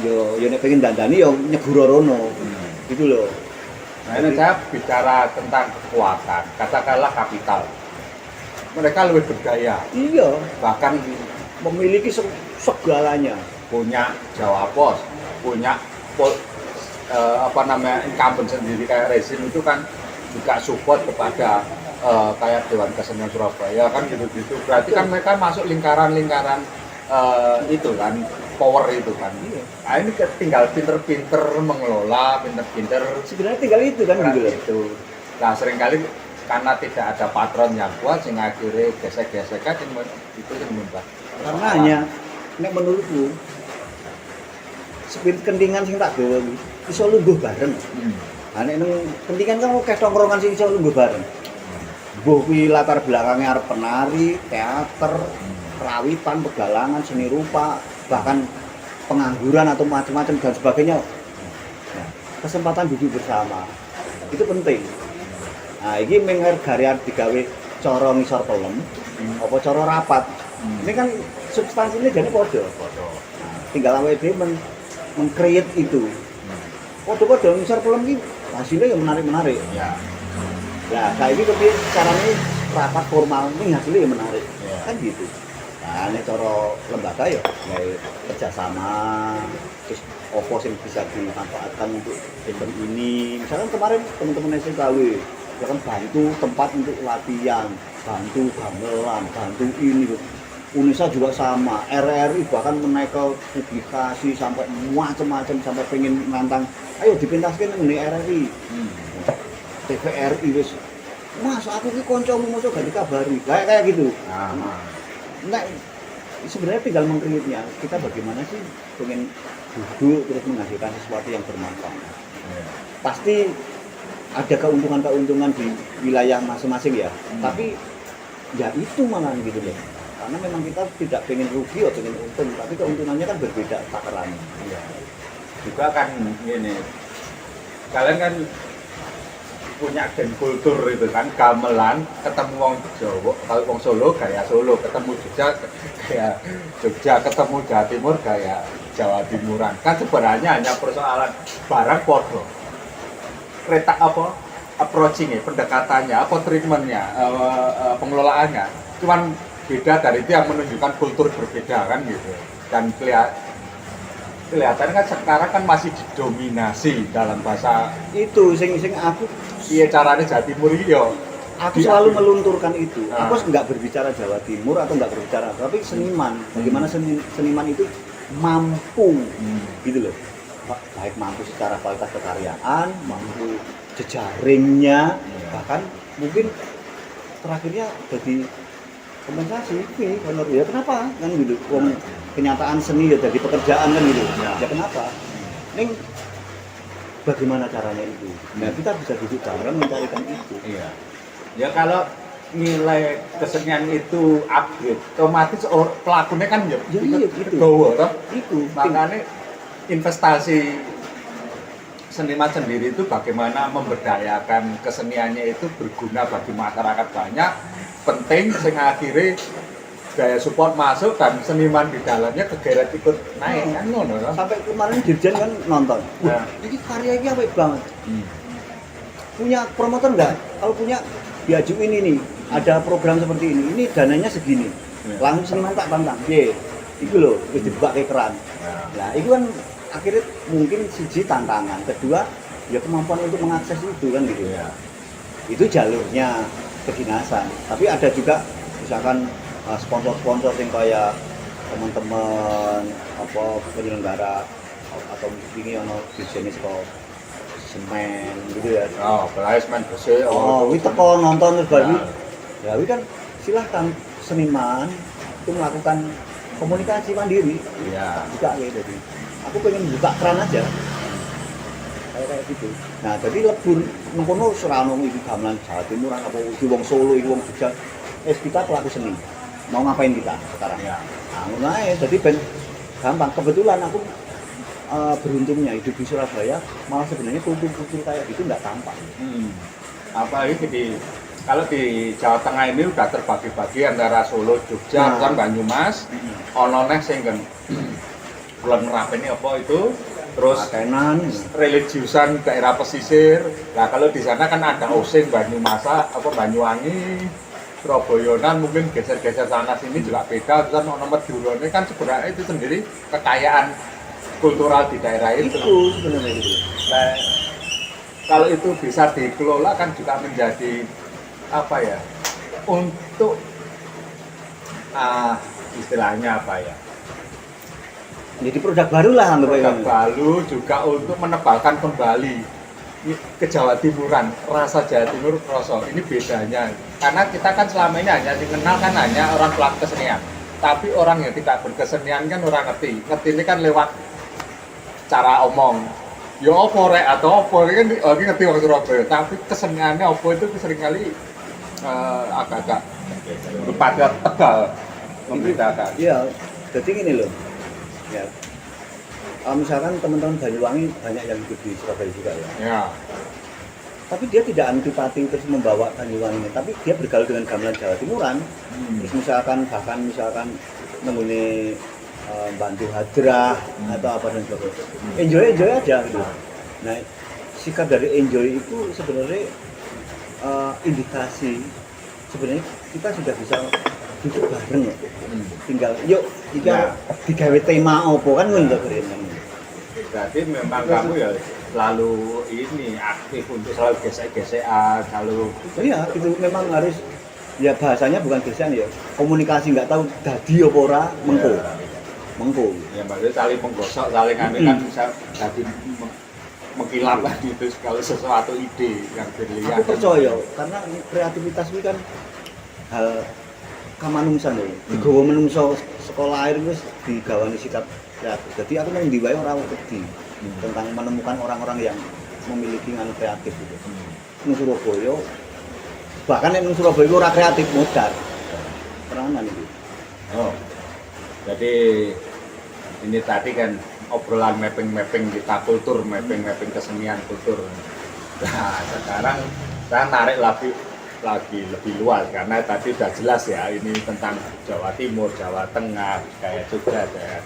yo nek pengen dandani yo nyeguro rono. Gitu loh. nah ini saya bicara tentang kekuatan, katakanlah kapital. Mereka lebih berdaya, Iya, bahkan memiliki segalanya. punya Jawa Pos, punya incumbent sendiri kayak rezim itu kan juga support kepada kayak Dewan Kesenian Surabaya kan gitu-gitu. Berarti kan mereka masuk lingkaran-lingkaran itu kan power itu kan. Nah ini tinggal pinter-pinter mengelola, pinter-pinter Sebenarnya tinggal itu kan gitu loh. itu. Nah seringkali karena tidak ada patron yang kuat sehingga akhirnya gesek-gesekan itu yang membuat Karena hanya nek menurutku spirit kentingan sing tak gawa iki iso lungguh bareng. Nah nek nang kentingan kan akeh tongkrongan sing iso lungguh bareng. Mbuh kuwi latar belakangnya arep penari, teater, kerawitan, pegalangan, seni rupa, bahkan pengangguran atau macam-macam dan sebagainya. Nah, kesempatan duduk bersama itu penting. Nah, ini menghargai digawe cara ngisor pelem, apa cara rapat. Ini kan substansinya jadi podo. Nah, tinggal awake dhewe meng-create itu. Podo-podo ngisor pelem iki hasilnya yang menarik-menarik. ya. Nah, kayak gitu kepiye caranya rapat formal ini hasilnya yang menarik. Ya. Kan gitu. Nah, ini cara lembaga ya kayak kerjasama, terus opo yang bisa dimanfaatkan untuk event ini. Misalkan kemarin teman-teman SKW, ya kan bantu tempat untuk latihan, bantu gamelan, bantu ini. UNISA juga sama, RRI bahkan menaikkan publikasi sampai macam-macam sampai pengen nantang, ayo dipintaskan ini RRI. TVRI wis. Mas, aku ki kancamu mosok gak dikabari. Kayak gitu. Nah, sebenarnya tinggal mengkreatnya. Kita bagaimana sih pengen duduk terus menghasilkan sesuatu yang bermanfaat. Pasti ada keuntungan-keuntungan di wilayah masing-masing ya. Tapi ya itu malah gitu loh. Karena memang kita tidak pengen rugi atau pengen untung, tapi keuntungannya kan berbeda takarannya. Iya. Juga kan gini, kalian kan punya gen kultur itu kan, gamelan ketemu wong Jawa, kalau wong Solo gaya Solo, ketemu Jogja gaya Jogja, ketemu Jawa Timur gaya Jawa Timuran. Kan sebenarnya hanya persoalan barang podo. Kereta apa? Approaching-nya, pendekatannya, apa treatment-nya, pengelolaannya. Cuman beda dari itu yang menunjukkan kultur berbeda kan gitu. Dan kelihatan kan sekarang kan masih didominasi dalam bahasa Itu sing aku iya caranya Jawa Timur iya. Aku selalu melunturkan itu. Nah. Aku nggak berbicara Jawa Timur atau nggak berbicara, tapi seniman. Bagaimana seniman itu mampu, gitu loh. Baik mampu secara kualitas kekaryaan, mampu jejaringnya, bahkan mungkin terakhirnya jadi kompensasi. Kalau ya kenapa? Kan gitu. Kenyataan seni ya jadi pekerjaan kan gitu. Ya kenapa? Ini bagaimana caranya itu? Nah kita bisa duduk bareng mencarikan itu. Iya. Ya kalau nilai kesenian itu upgrade, otomatis pelakunya kan ya iya, gitu. Gowo toh. Itu Makanya investasi seniman sendiri itu bagaimana memberdayakan keseniannya itu berguna bagi masyarakat banyak, penting sehingga akhirnya gaya support masuk dan seniman di dalamnya kegeret ikut naik kan ngono toh. sampai kemarin Dirjen kan nonton. Nah. Ini karya ini apik banget. Punya promotor enggak? Kalau punya diajuin ini, ada program seperti ini dananya segini. Langsung seniman tak tantang. Ye, Iku lho, wis dibuka ke keran. Ya. Nah, itu kan akhirnya mungkin siji tantangan, kedua ya kemampuan untuk mengakses itu kan gitu. Iya. Itu jalurnya kedinasan. Tapi ada juga misalkan sponsor-sponsor yang kayak teman-teman apa penyelenggara atau ini ono bisnis kok semen gitu ya. Oh, placement besi. Oh, itu teko nonton terus baru. Nah. Ya, itu kan silahkan seniman itu melakukan komunikasi mandiri. Iya. Juga kayak jadi. Aku pengen buka keran aja. Kayak gitu. Nah, jadi lebur mengkono serano iki gamelan Jawa Timur apa iki wong Solo iki wong Jogja. Kita pelaku seni. Mau ngapain kita sekarang? Iya. Nah, ngono ae. Jadi ben gampang. Kebetulan aku beruntungnya hidup di Surabaya, malah sebenarnya kultur-kultur kayak gitu nggak tampak. Apalagi kalau di Jawa Tengah ini udah terbagi-bagi antara Solo, Jogja, dan Banyumas. Ono neh sing kan bulan Merapen ini apa itu? Terus Pakenan, religiusan daerah pesisir. Nah, kalau di sana kan ada Osing, Banyumasa, apa Banyuwangi, Surabayanan, mungkin geser-geser sana sini juga beda. Terus ono Madura ini kan sebenarnya itu sendiri kekayaan kultural di daerah itu. itu sebenarnya gitu. Nah, kalau itu bisa dikelola kan juga menjadi apa ya? Untuk istilahnya apa ya? Jadi produk baru lah anggap aja. Produk baru juga untuk menebalkan kembali ke Jawa Timuran, rasa Jawa Timur kroso. Ini bedanya. Karena kita kan selama ini hanya dikenal kan hanya orang pelaku kesenian. Tapi orang yang tidak berkesenian kan orang ngerti. Ngerti ini kan lewat cara omong. Ya opo rek atau opo kan ngerti wong Surabaya. Tapi keseniannya opo itu seringkali agak-agak pada tegal membedakan. Iya, jadi gini loh. Ya. Misalkan teman-teman Banyuwangi banyak yang hidup di Surabaya juga ya. Ya. Tapi dia tidak antipati terus membawa Banyuwangi, tapi dia bergaul dengan gamelan Jawa Timuran. Terus misalkan mengguni bantu hadrah atau apa dan sebagainya. Enjoy aja gitu. Nah, sikap dari enjoy itu sebenarnya indikasi sebenarnya kita sudah bisa duduk bareng ya. Tinggal yuk kita digawe tema opo kan ngono to. Berarti memang kamu ya selalu ini aktif untuk selalu gesek-gesekan, selalu Iya, itu memang harus ya bahasanya bukan gesekan ya. Komunikasi nggak tahu dadi apa ora mengko. Ya. Mengko. Ya maksudnya saling menggosok, saling anu kan bisa jadi mengkilap lah gitu kalau sesuatu ide yang berlian. Aku percaya karena kreativitas itu kan hal kamanungsan lho. Digawa menungso sekolah air wis digawani sikap kreatif. Jadi aku nang ndi wae ora wedi tentang menemukan orang-orang yang memiliki nganu kreatif gitu. Nang Surabaya bahkan nek Surabaya ora kreatif modar. Tenanan itu. Oh. Jadi ini tadi kan obrolan mapping kita kultur, mapping kesenian kultur. Nah, sekarang saya narik lagi lebih luas karena tadi sudah jelas ya ini tentang Jawa Timur, Jawa Tengah, kayak Jogja, kayak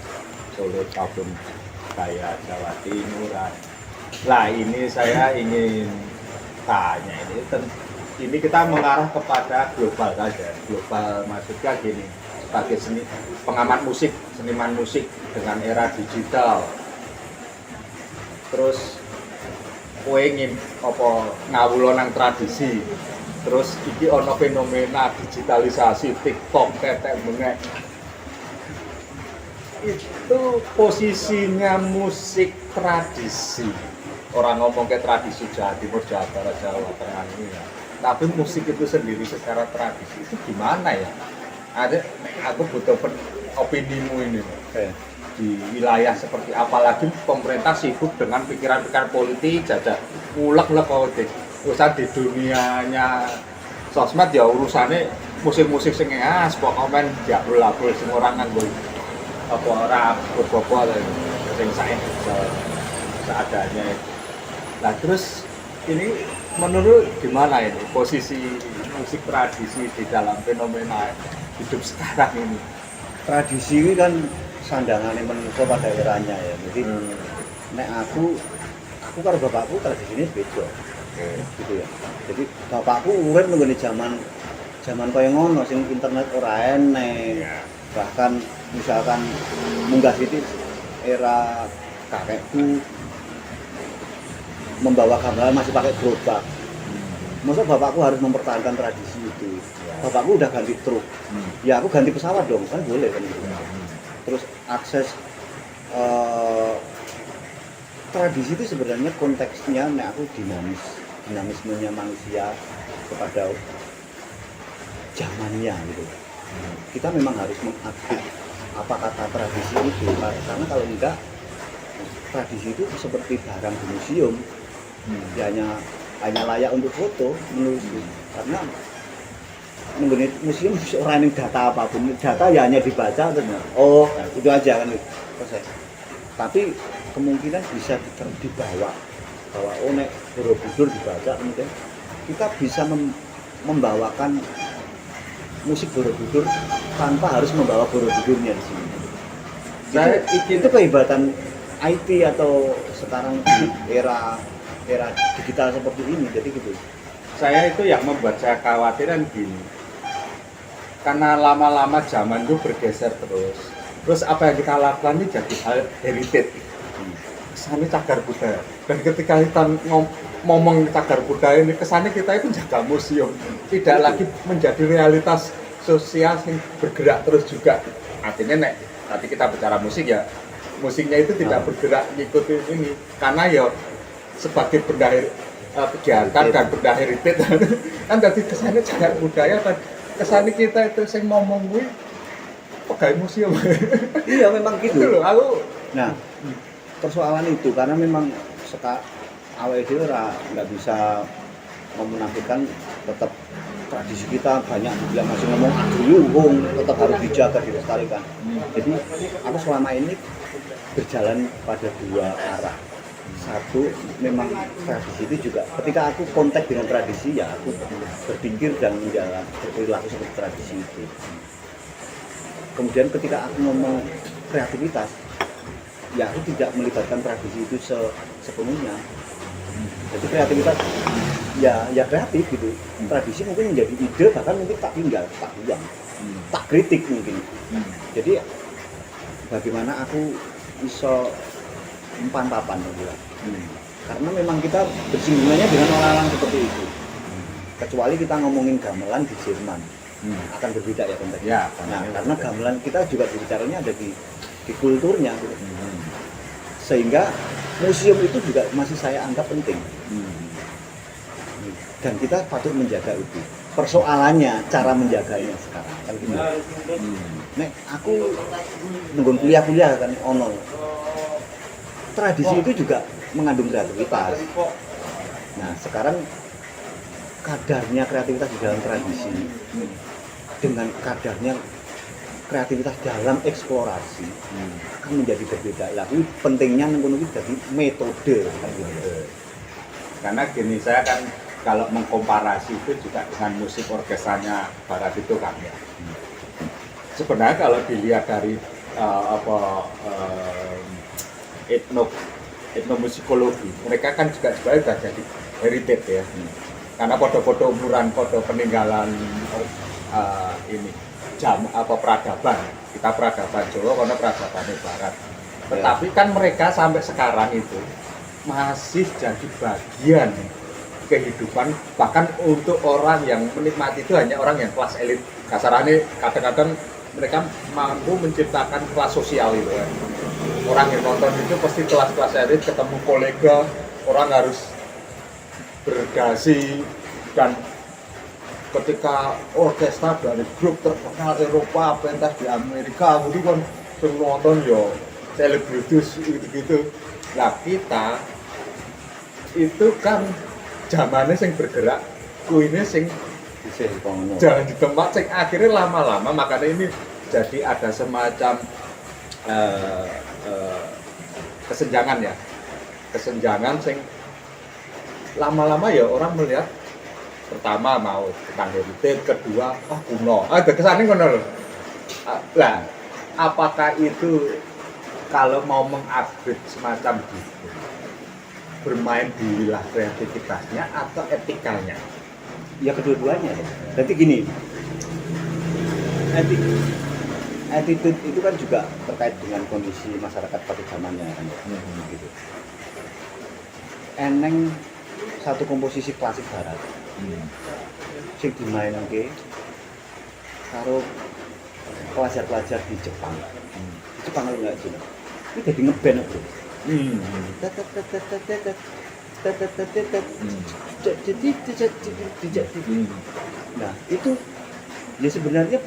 Solo, maupun kayak Jawa Timuran. Lah ini saya ingin tanya ini kita mengarah kepada global saja. Global maksudnya gini, sebagai pengamat musik, seniman musik dengan era digital. Terus kowe ingin apa ngawulo nang tradisi. Terus iki ono fenomena digitalisasi TikTok tetek meneh. Itu posisinya musik tradisi. Orang ngomong ke tradisi Jawa Timur, Jawa Barat, Jawa Tengah ini ya. Tapi musik itu sendiri secara tradisi itu gimana ya? Aku butuh opinimu ini. Oke. Di wilayah seperti apalagi pemerintah sibuk dengan pikiran-pikiran politik jajak ulek-ulek politik. Urusan di dunianya sosmed ya urusannya musik-musik sing pokok komen diabul-abul sing orang nganggo apa ora bobol sing seadanya. Nah terus ini menurut gimana ini posisi musik tradisi di dalam fenomena hidup sekarang ini? Tradisi ini kan sandangannya manusia pada eranya ya. Jadi nek aku karo bapakku tradisinya beda. Gitu ya. Jadi bapakku urip nggone zaman kaya ngono sing internet ora enek. Bahkan misalkan munggah itu era kakekku membawa gamelan masih pakai gerobak. Masa bapakku harus mempertahankan tradisi itu. Bapakku udah ganti truk. Ya aku ganti pesawat dong, kan boleh kan gitu. Terus akses tradisi itu sebenarnya konteksnya aku dinamismenya manusia kepada zamannya gitu. Kita memang harus mengupdate apa kata tradisi itu, karena kalau enggak tradisi itu seperti barang di museum, ya hanya layak untuk foto menurutku, karena mengenai museum orang yang data apapun, data ya hanya dibaca benar. Oh, itu aja kan proses. Tapi kemungkinan bisa dibawa bahwa nek Borobudur dibaca, kemudian kita bisa membawakan musik Borobudur tanpa harus membawa Borobudurnya di sini. Itu kehebatan IT atau sekarang di era digital seperti ini, jadi gitu. Saya itu yang membuat saya khawatiran gini, karena lama-lama zaman itu bergeser terus apa yang kita lakukan ini jadi heritage, kesannya cagar budaya. Dan ketika kita ngomong cagar budaya ini, kesannya kita itu jaga museum, tidak lagi menjadi realitas sosial yang bergerak terus juga. Artinya nanti kita bicara musik ya, musiknya itu tidak bergerak ngikutin ini, karena ya sebagai benda kegiatan dan benda heritage kan tadi kesannya cagar budaya, dan kesannya kita itu yang ngomong gue pegawai museum. Iya memang gitu. Itu loh, aku. Nah, persoalan itu karena memang awal itu nggak bisa memunafikan, tetap tradisi kita banyak yang masih ngomong aduyuhung, tetap harus dijaga, dilestarikan. Jadi aku selama ini berjalan pada dua arah. Satu, memang tradisi itu juga ketika aku kontak dengan tradisi, ya aku berpikir dan berperilaku seperti tradisi itu. Kemudian ketika aku ngomong kreativitas, ya aku tidak melibatkan tradisi itu sepenuhnya. Jadi kreativitas ya kreatif gitu. Tradisi mungkin menjadi ide, bahkan mungkin tak tinggal, tak buang, tak kritik mungkin. Jadi bagaimana aku bisa umpan papan gitu. Karena memang kita bersinggungannya dengan orang-orang seperti itu. Kecuali kita ngomongin gamelan di Jerman, akan berbeda ya konteksnya. Nah, karena gamelan kita juga berbicaranya ada di kulturnya gitu. Sehingga museum itu juga masih saya anggap penting. Dan kita patut menjaga itu. Persoalannya cara menjaganya sekarang kan gitu. Nek aku nunggu kuliah kan ono. Tradisi itu juga mengandung kreativitas. Nah, sekarang kadarnya kreativitas di dalam tradisi dengan kadarnya kreativitas dalam eksplorasi akan menjadi berbeda. Tapi pentingnya nunggu jadi metode kan gitu. Karena gini, saya kan kalau mengkomparasi itu juga dengan musik orkestranya barat itu kan ya. Sebenarnya kalau dilihat dari etnomusikologi, mereka kan juga sebenarnya sudah jadi heritage ya. Karena foto-foto umuran, foto peninggalan ini peradaban. Kita peradaban Jawa, karena peradaban Barat. Tetapi kan mereka sampai sekarang itu masih jadi bagian kehidupan, bahkan untuk orang yang menikmati itu hanya orang yang kelas elit. Kasarannya kadang-kadang mereka mampu menciptakan kelas sosial itu kan. Orang yang nonton itu pasti kelas-kelas elit, ketemu kolega, orang harus berdasi, dan ketika orkestra dari grup terkenal Eropa, pentas di Amerika, itu kan nonton yo selebritis gitu-gitu. Nah kita itu kan zamannya sing bergerak, kuine sing jangan di tempat sing akhirnya lama-lama, makanya ini jadi ada semacam kesenjangan ya, kesenjangan sing lama-lama ya orang melihat pertama mau tentang heritage, kedua kuno, ada kesannya ngono loh. Lah apakah itu kalau mau mengupgrade semacam gitu, bermain di wilayah kreativitasnya atau etikanya? Ya kedua-duanya. Jadi gini, attitude itu kan juga terkait dengan kondisi masyarakat pada zamannya kan. Gitu. Eneng satu komposisi klasik barat. Sing dimainake karo pelajar-pelajar di Jepang. Di Jepang kalau nggak Cina. Ini jadi ngeband bro. Nah itu ya sebenarnya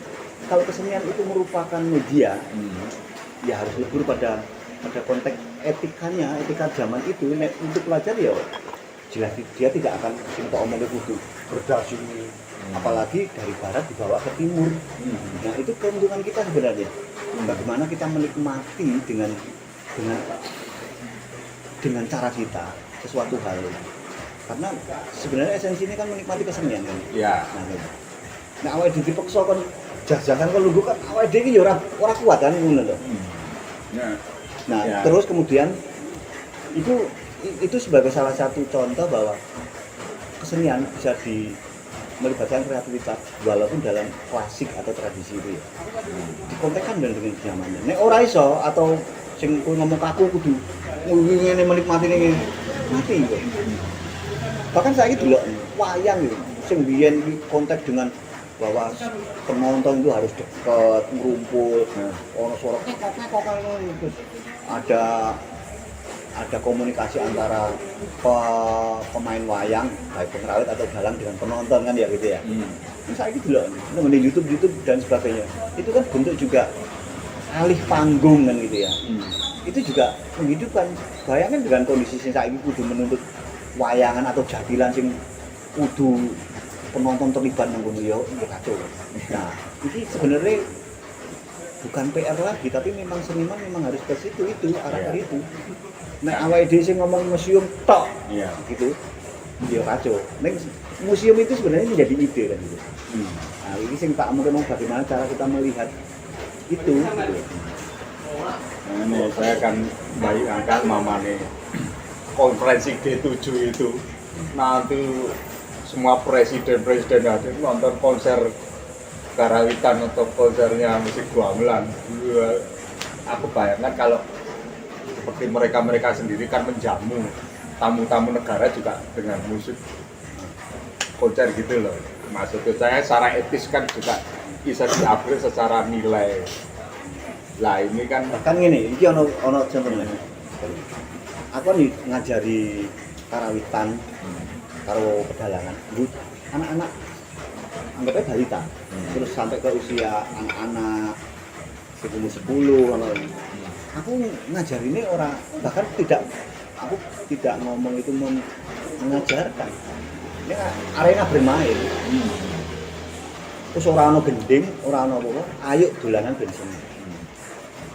kalau kesenian itu merupakan media, ya harus lebur pada konteks etikanya, etika zaman itu. Untuk pelajar ya jelas dia tidak akan cinta omongnya kudu berdasi, apalagi dari barat dibawa ke timur. Nah itu keuntungan kita sebenarnya. Bagaimana kita menikmati dengan cara kita sesuatu hal. Karena sebenarnya esensi ini kan menikmati kesenian kan. Iya. Nah awake dhewe dipaksa kan jajakan kan lungguh kan awake dhewe iki ya ora kuat kan ngono lho. Nah, Ya. terus kemudian itu sebagai salah satu contoh bahwa kesenian bisa melibatkan kreativitas walaupun dalam klasik atau tradisi itu ya. Dikontekkan dengan zamannya. Nek ora iso atau sing kowe ngomong kaku kudu ngene menikmati ini mati kok. Bahkan saya delok wayang gitu. Sing biyen iki konteks dengan bahwa penonton itu harus dekat, ngumpul, ono suara kok terus ada komunikasi antara pemain wayang baik pengrawit atau dalang dengan penonton kan ya gitu ya. Ini saya gitu loh, di YouTube dan sebagainya. Itu kan bentuk juga alih panggung kan gitu ya. Itu juga menghidupkan. Bayangkan dengan kondisi saya ini kudu menuntut wayangan atau jadilan sing kudu penonton terlibat nang ngono ya kacau. Nah, ini sebenarnya bukan PR lagi, tapi memang seniman memang harus ke situ itu arah ke itu. Nah, awake dhewe sing ngomong museum tok, gitu. Ya kacau. Ning museum itu sebenarnya menjadi ide kan gitu. Nah, ini sing tak mau bagaimana cara kita melihat itu gitu. Nah, ini saya akan bayangkan mamane konferensi G7 itu nanti semua presiden hadir nonton konser karawitan atau konsernya musik gamelan. Aku bayangkan kalau seperti mereka sendiri kan menjamu tamu-tamu negara juga dengan musik konser gitu loh. Maksudnya saya secara etis kan juga bisa diupgrade secara nilai. Lah ini kan Gini, ini ono contohnya. Aku nih ngajari karawitan karo pedalangan. Anak-anak anggapnya balita. Terus sampai ke usia anak-anak umur 10 aku ngajar ini orang bahkan aku tidak ngomong itu mengajarkan. Ini arena bermain. Terus orang ono gending, orang ono apa, ayo dolanan bensin.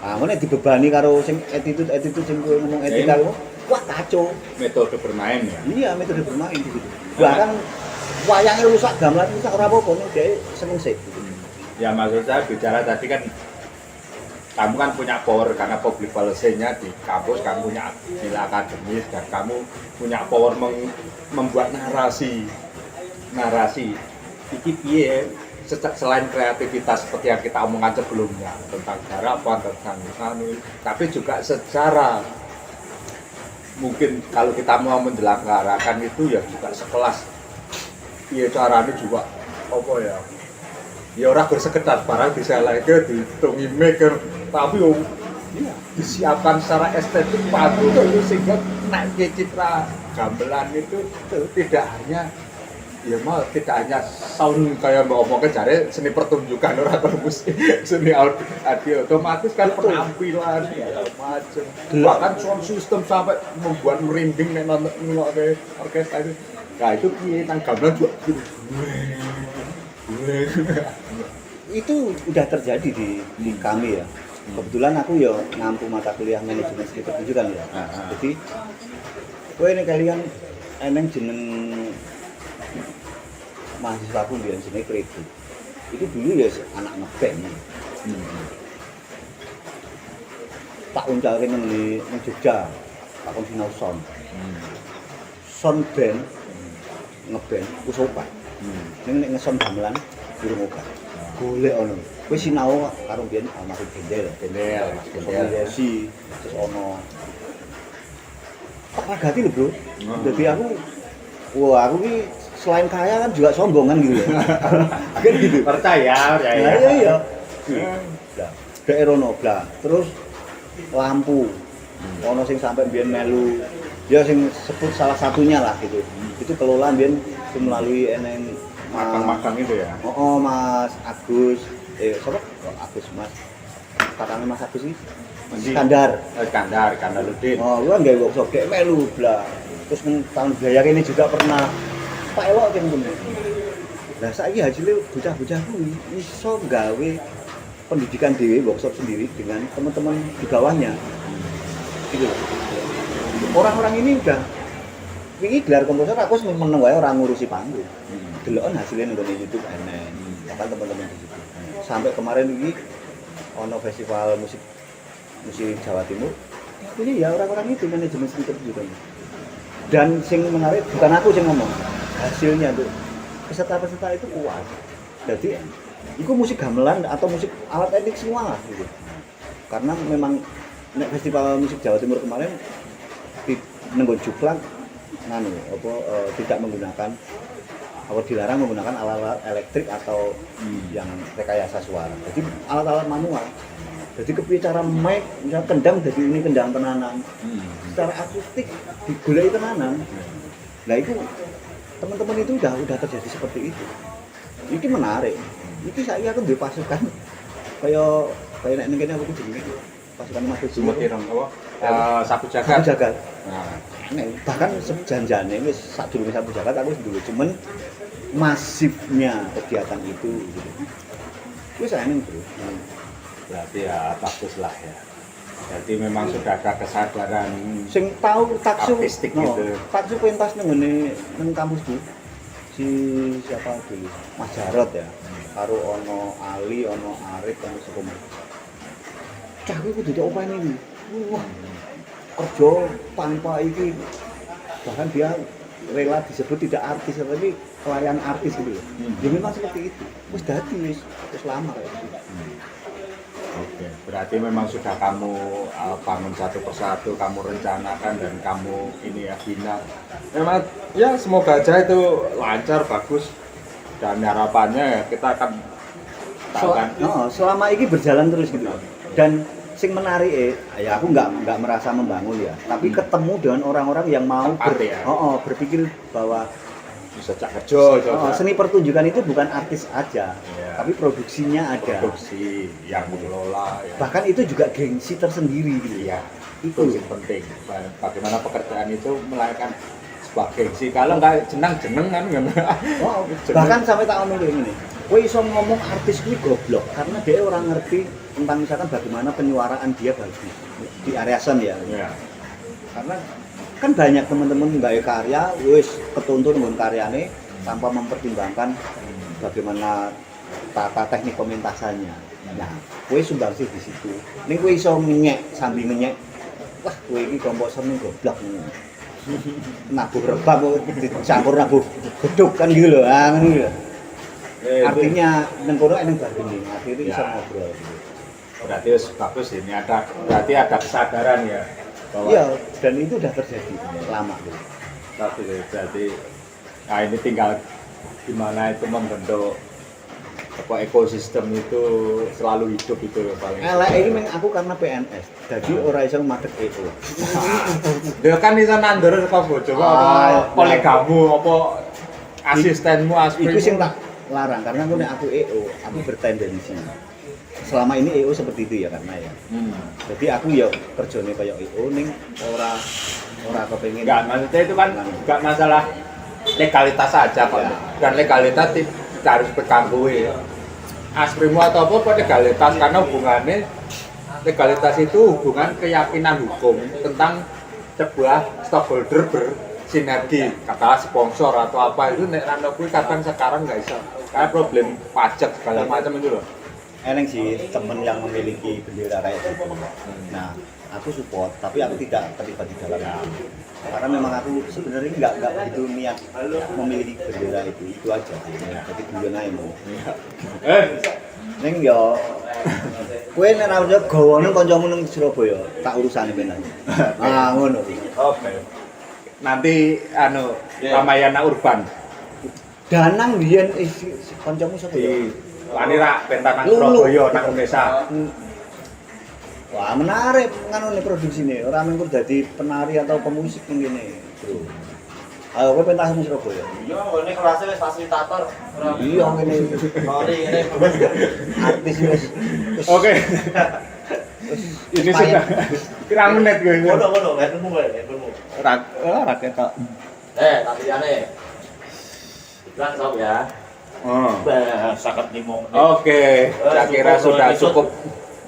Ah, ngene dibebani karo sing attitude sing kowe ngomong etika ku, wah kacau. metode bermain ya. Iya, metode bermain gitu. Bahkan wayangnya rusak, gamelan rusak ora apa-apa nih dia seneng sih. Ya maksud saya bicara tadi kan kamu kan punya power karena public policy-nya di kampus, kamu punya nilai akademis dan kamu punya power membuat narasi. Iki piye selain kreativitas seperti yang kita omongkan sebelumnya tentang harapan, tentang tapi juga secara mungkin kalau kita mau menjelaskan itu ya juga sekelas iya caranya juga apa ya orang bersekedar barang bisa lagi dihitungi maker tapi disiapkan secara estetik patut sehingga naik citra gamelan itu tidak hanya tidak hanya sound kayak mbak omongnya cari seni pertunjukan orang atau musik seni audio otomatis kan penampilan macam bahkan sound system sampai membuat merinding nih nonton orkestra itu. Nah itu tentang gamelan juga gitu. Itu udah terjadi di kami ya. Kebetulan aku ya ngampu mata kuliah manajemen seni pertunjukan ya. Jadi kowe ini kalian eneng jeneng mahasiswa aku di sini kredit. Itu dulu ya anak ngeband. Tak uncalke di Jogja. Tak sinau sound. Sound band ngeband wis obat. Ning nek ngeson gamelan durung obat. golek ono. Kowe sinau karo biyen almarhum Gendel. Mas Gendel. Si terus ono tak ragati lho, Bro. Jadi aku ki selain kaya kan juga sombong kan gitu ya. Kan gitu. Percaya. Iya. Lah, daerah ono bla. Terus lampu. Ono sing sampai biyen melu. Ya sing sebut salah satunya lah gitu. Itu kelola biyen melalui eneng Magang-magang itu ya. Oh, Mas Agus. Siapa? Oh, Agus Mas. Katanya Mas Agus iki. Iskandar. Iskandar Ludin. Oh, gua nggawe workshop kayak melu bla. Terus tahun gaya ini juga pernah Pak Elok kan ngono. Lah saiki hasilnya bocah-bocah kuwi iso gawe pendidikan dhewe workshop sendiri dengan teman-teman di bawahnya. Gitu. Orang-orang ini udah wingi gelar komposer aku meneng wae ora ngurusi panggung. Deloken hasilnya nang YouTube enek. Bahkan teman-teman di situ. Sampai kemarin iki ono festival musik Jawa Timur. Ini ya orang-orang itu manajemen speaker juga. Dan sing menarik bukan aku yang ngomong. Hasilnya tuh peserta-peserta itu puas. Jadi itu musik gamelan atau musik alat etnik semua lah gitu. Karena memang nek festival musik Jawa Timur kemarin di Nenggon Juklak tidak menggunakan atau dilarang menggunakan alat-alat elektrik atau yang rekayasa suara. Jadi alat-alat manual. Jadi kepiye cara mic, misalnya kendang jadi ini kendang tenanan. Secara akustik digoleki tenanan. Nah itu teman-teman itu udah terjadi seperti itu. Ini menarik. Ini saya aku duwe pasukan kayak nek ning kene aku jenenge pasukan Mas Sumut ireng apa? Sapu jagat. Sapu jagat. Nah, bahkan sejanjane wis sadurunge sapu jagat aku wis dulu cuman masifnya kegiatan itu gitu. Wis enak, Bro. Berarti ya bagus lah ya. Jadi memang sudah ada kesadaran Sing tahu taksu artistik gitu. Taksu pentas nang kampusku. Si siapa dulu? Mas Jarot ya. Karo ono Ali, ono Arif, ono sapa meneh. Cah kuwi kudu diopeni iki. Wah. Kerja tanpa iki bahkan dia rela disebut tidak artis tapi pelayan artis gitu loh. Ya memang seperti itu. Wis dadi wis lama kayak gitu. Oke, berarti memang sudah kamu bangun satu persatu, kamu rencanakan dan kamu ini ya bina. Memang ya semoga aja itu lancar, bagus dan harapannya ya kita akan tahu kan. Selama ini berjalan terus gitu. Dan sing menarik ya aku nggak merasa membangun ya, tapi ketemu dengan orang-orang yang mau berpikir bahwa bisa cak kerja, seni pertunjukan itu bukan artis aja, tapi produksinya ada. Produksi yang mengelola. Ya. Bahkan itu juga gengsi tersendiri gitu ya. Itu yang penting. Bagaimana pekerjaan itu melahirkan sebuah gengsi. Kalau nggak jeneng kan bahkan sampai tak ngomong ini. Kowe iso ngomong artis kuwi goblok karena dia orang ngerti tentang misalkan bagaimana penyuaraan dia bagus di area sound ya. Karena kan banyak teman-teman nggawe karya wis ketuntun nggon karyane tanpa mempertimbangkan bagaimana tata teknik pementasannya. Nah, kowe sumbangsih di situ. Ning kowe iso ngenyek sambil ngenyek. Wah, kowe iki kelompok seni goblok. Nabuh rebab dicampur nabuh geduk kan gitu loh. Ah ngono lho. Artinya nang kono eneng bargaining, akhirnya iso ngobrol. Berarti bagus ini berarti ada kesadaran ya. Iya, dan itu udah terjadi lama gitu. Tapi berarti nah ini tinggal gimana itu membentuk ekosistem itu selalu hidup itu paling. Ini memang aku karena PNS, jadi ora iso madhep EO. Dia kan iso nandur kok bojo apa kolegamu apa asistenmu aspirmu. Itu sing tak larang karena aku EO, aku bertendensi. Selama ini EO seperti itu ya karena ya. Jadi aku ya kerjane kayak EO ning ora kepengin. Enggak, maksudnya itu kan enggak masalah legalitas saja kok. Dan legalitas tidak harus pegang kowe. Asprimu atau apa legalitas karena hubungannya legalitas itu hubungan keyakinan hukum tentang sebuah stakeholder bersinergi, katakanlah sponsor atau apa itu nek rano kuwi kadang sekarang enggak bisa. Karena problem pajak segala macam itu loh. Eneng sih temen yang memiliki bendera kayak gitu. Nah, aku support, tapi aku tidak terlibat di dalamnya. Karena memang aku sebenarnya nggak begitu niat memilih bendera itu aja. Jadi guyon ae mau. Ning yo kowe nek ra yo gawane kancamu nang Surabaya, tak urusane penan. Ah ngono. Oke. Nanti Ramayana Urban Danang biyen kancamu sapa ya? di wani ra pentas nang Surabaya nang Indonesia. Wah, menarik nganune produksine. Ora mengko dadi penari atau pemusik ning kene, Bro. Ayo kowe pentas nang Surabaya. Iya, ngene kelasnya wis fasilitator. Iya ngene. Mari ngene. Artis wis. Oke. Ini sudah pirang menit gue. Ngono, handphonemu kowe, handphonemu. Ra ketok. Tapi ane. Iklan sob ya. Oh. Sakat 5 menit. Oke, saya kira cukup, sudah episode. cukup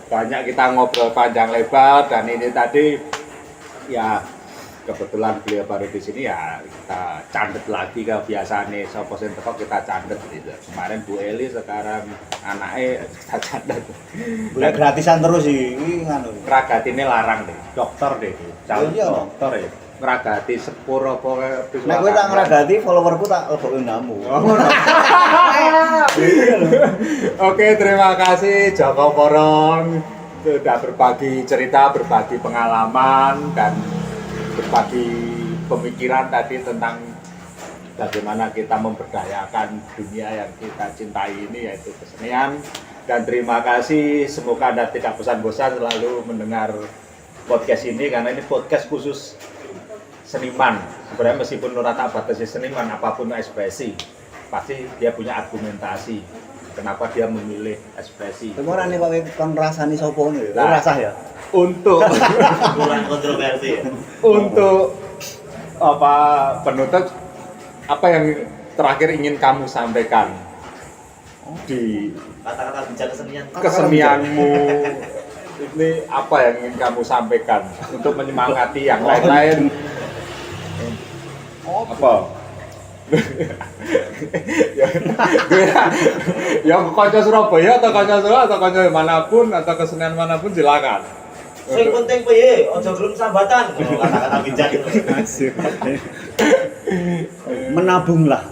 banyak kita ngobrol panjang lebar dan ini tadi ya kebetulan beliau baru di sini ya kita candet lagi kebiasaannya sopo sing teko kita candet gitu. Kemarin Bu Eli sekarang anaknya kita candet. Boleh gratisan terus sih, iki nganu. Ngragatine larang deh, dokter deh, calon Iya. dokter ya. Ngragati sepur apa Nek kowe tak ngragati followerku tak lebokke ndamu. Oke, terima kasih Joko Porong sudah berbagi cerita, berbagi pengalaman dan berbagi pemikiran tadi tentang bagaimana kita memberdayakan dunia yang kita cintai ini yaitu kesenian. Dan terima kasih, semoga Anda tidak bosan-bosan selalu mendengar podcast ini karena ini podcast khusus seniman. Sebenarnya meskipun ora tak batasi seniman, apapun ekspresi pasti dia punya argumentasi kenapa dia memilih ekspresi. Kemorane kok kon rasani sapa ngono ya? Nah. Rasah ya. Untuk Kurang kontroversi ya. untuk apa penutup, apa yang terakhir ingin kamu sampaikan di Kata-kata bijak kesenian. kesenianmu ini, apa yang ingin kamu sampaikan untuk menyemangati yang lain-lain? Apa? Ya kanca Surabaya atau kanca Solo atau kanca manapun atau kesenian manapun silakan. Sing penting piye? Aja gelem sambatan. Kata-kata bijak itu. Menabunglah.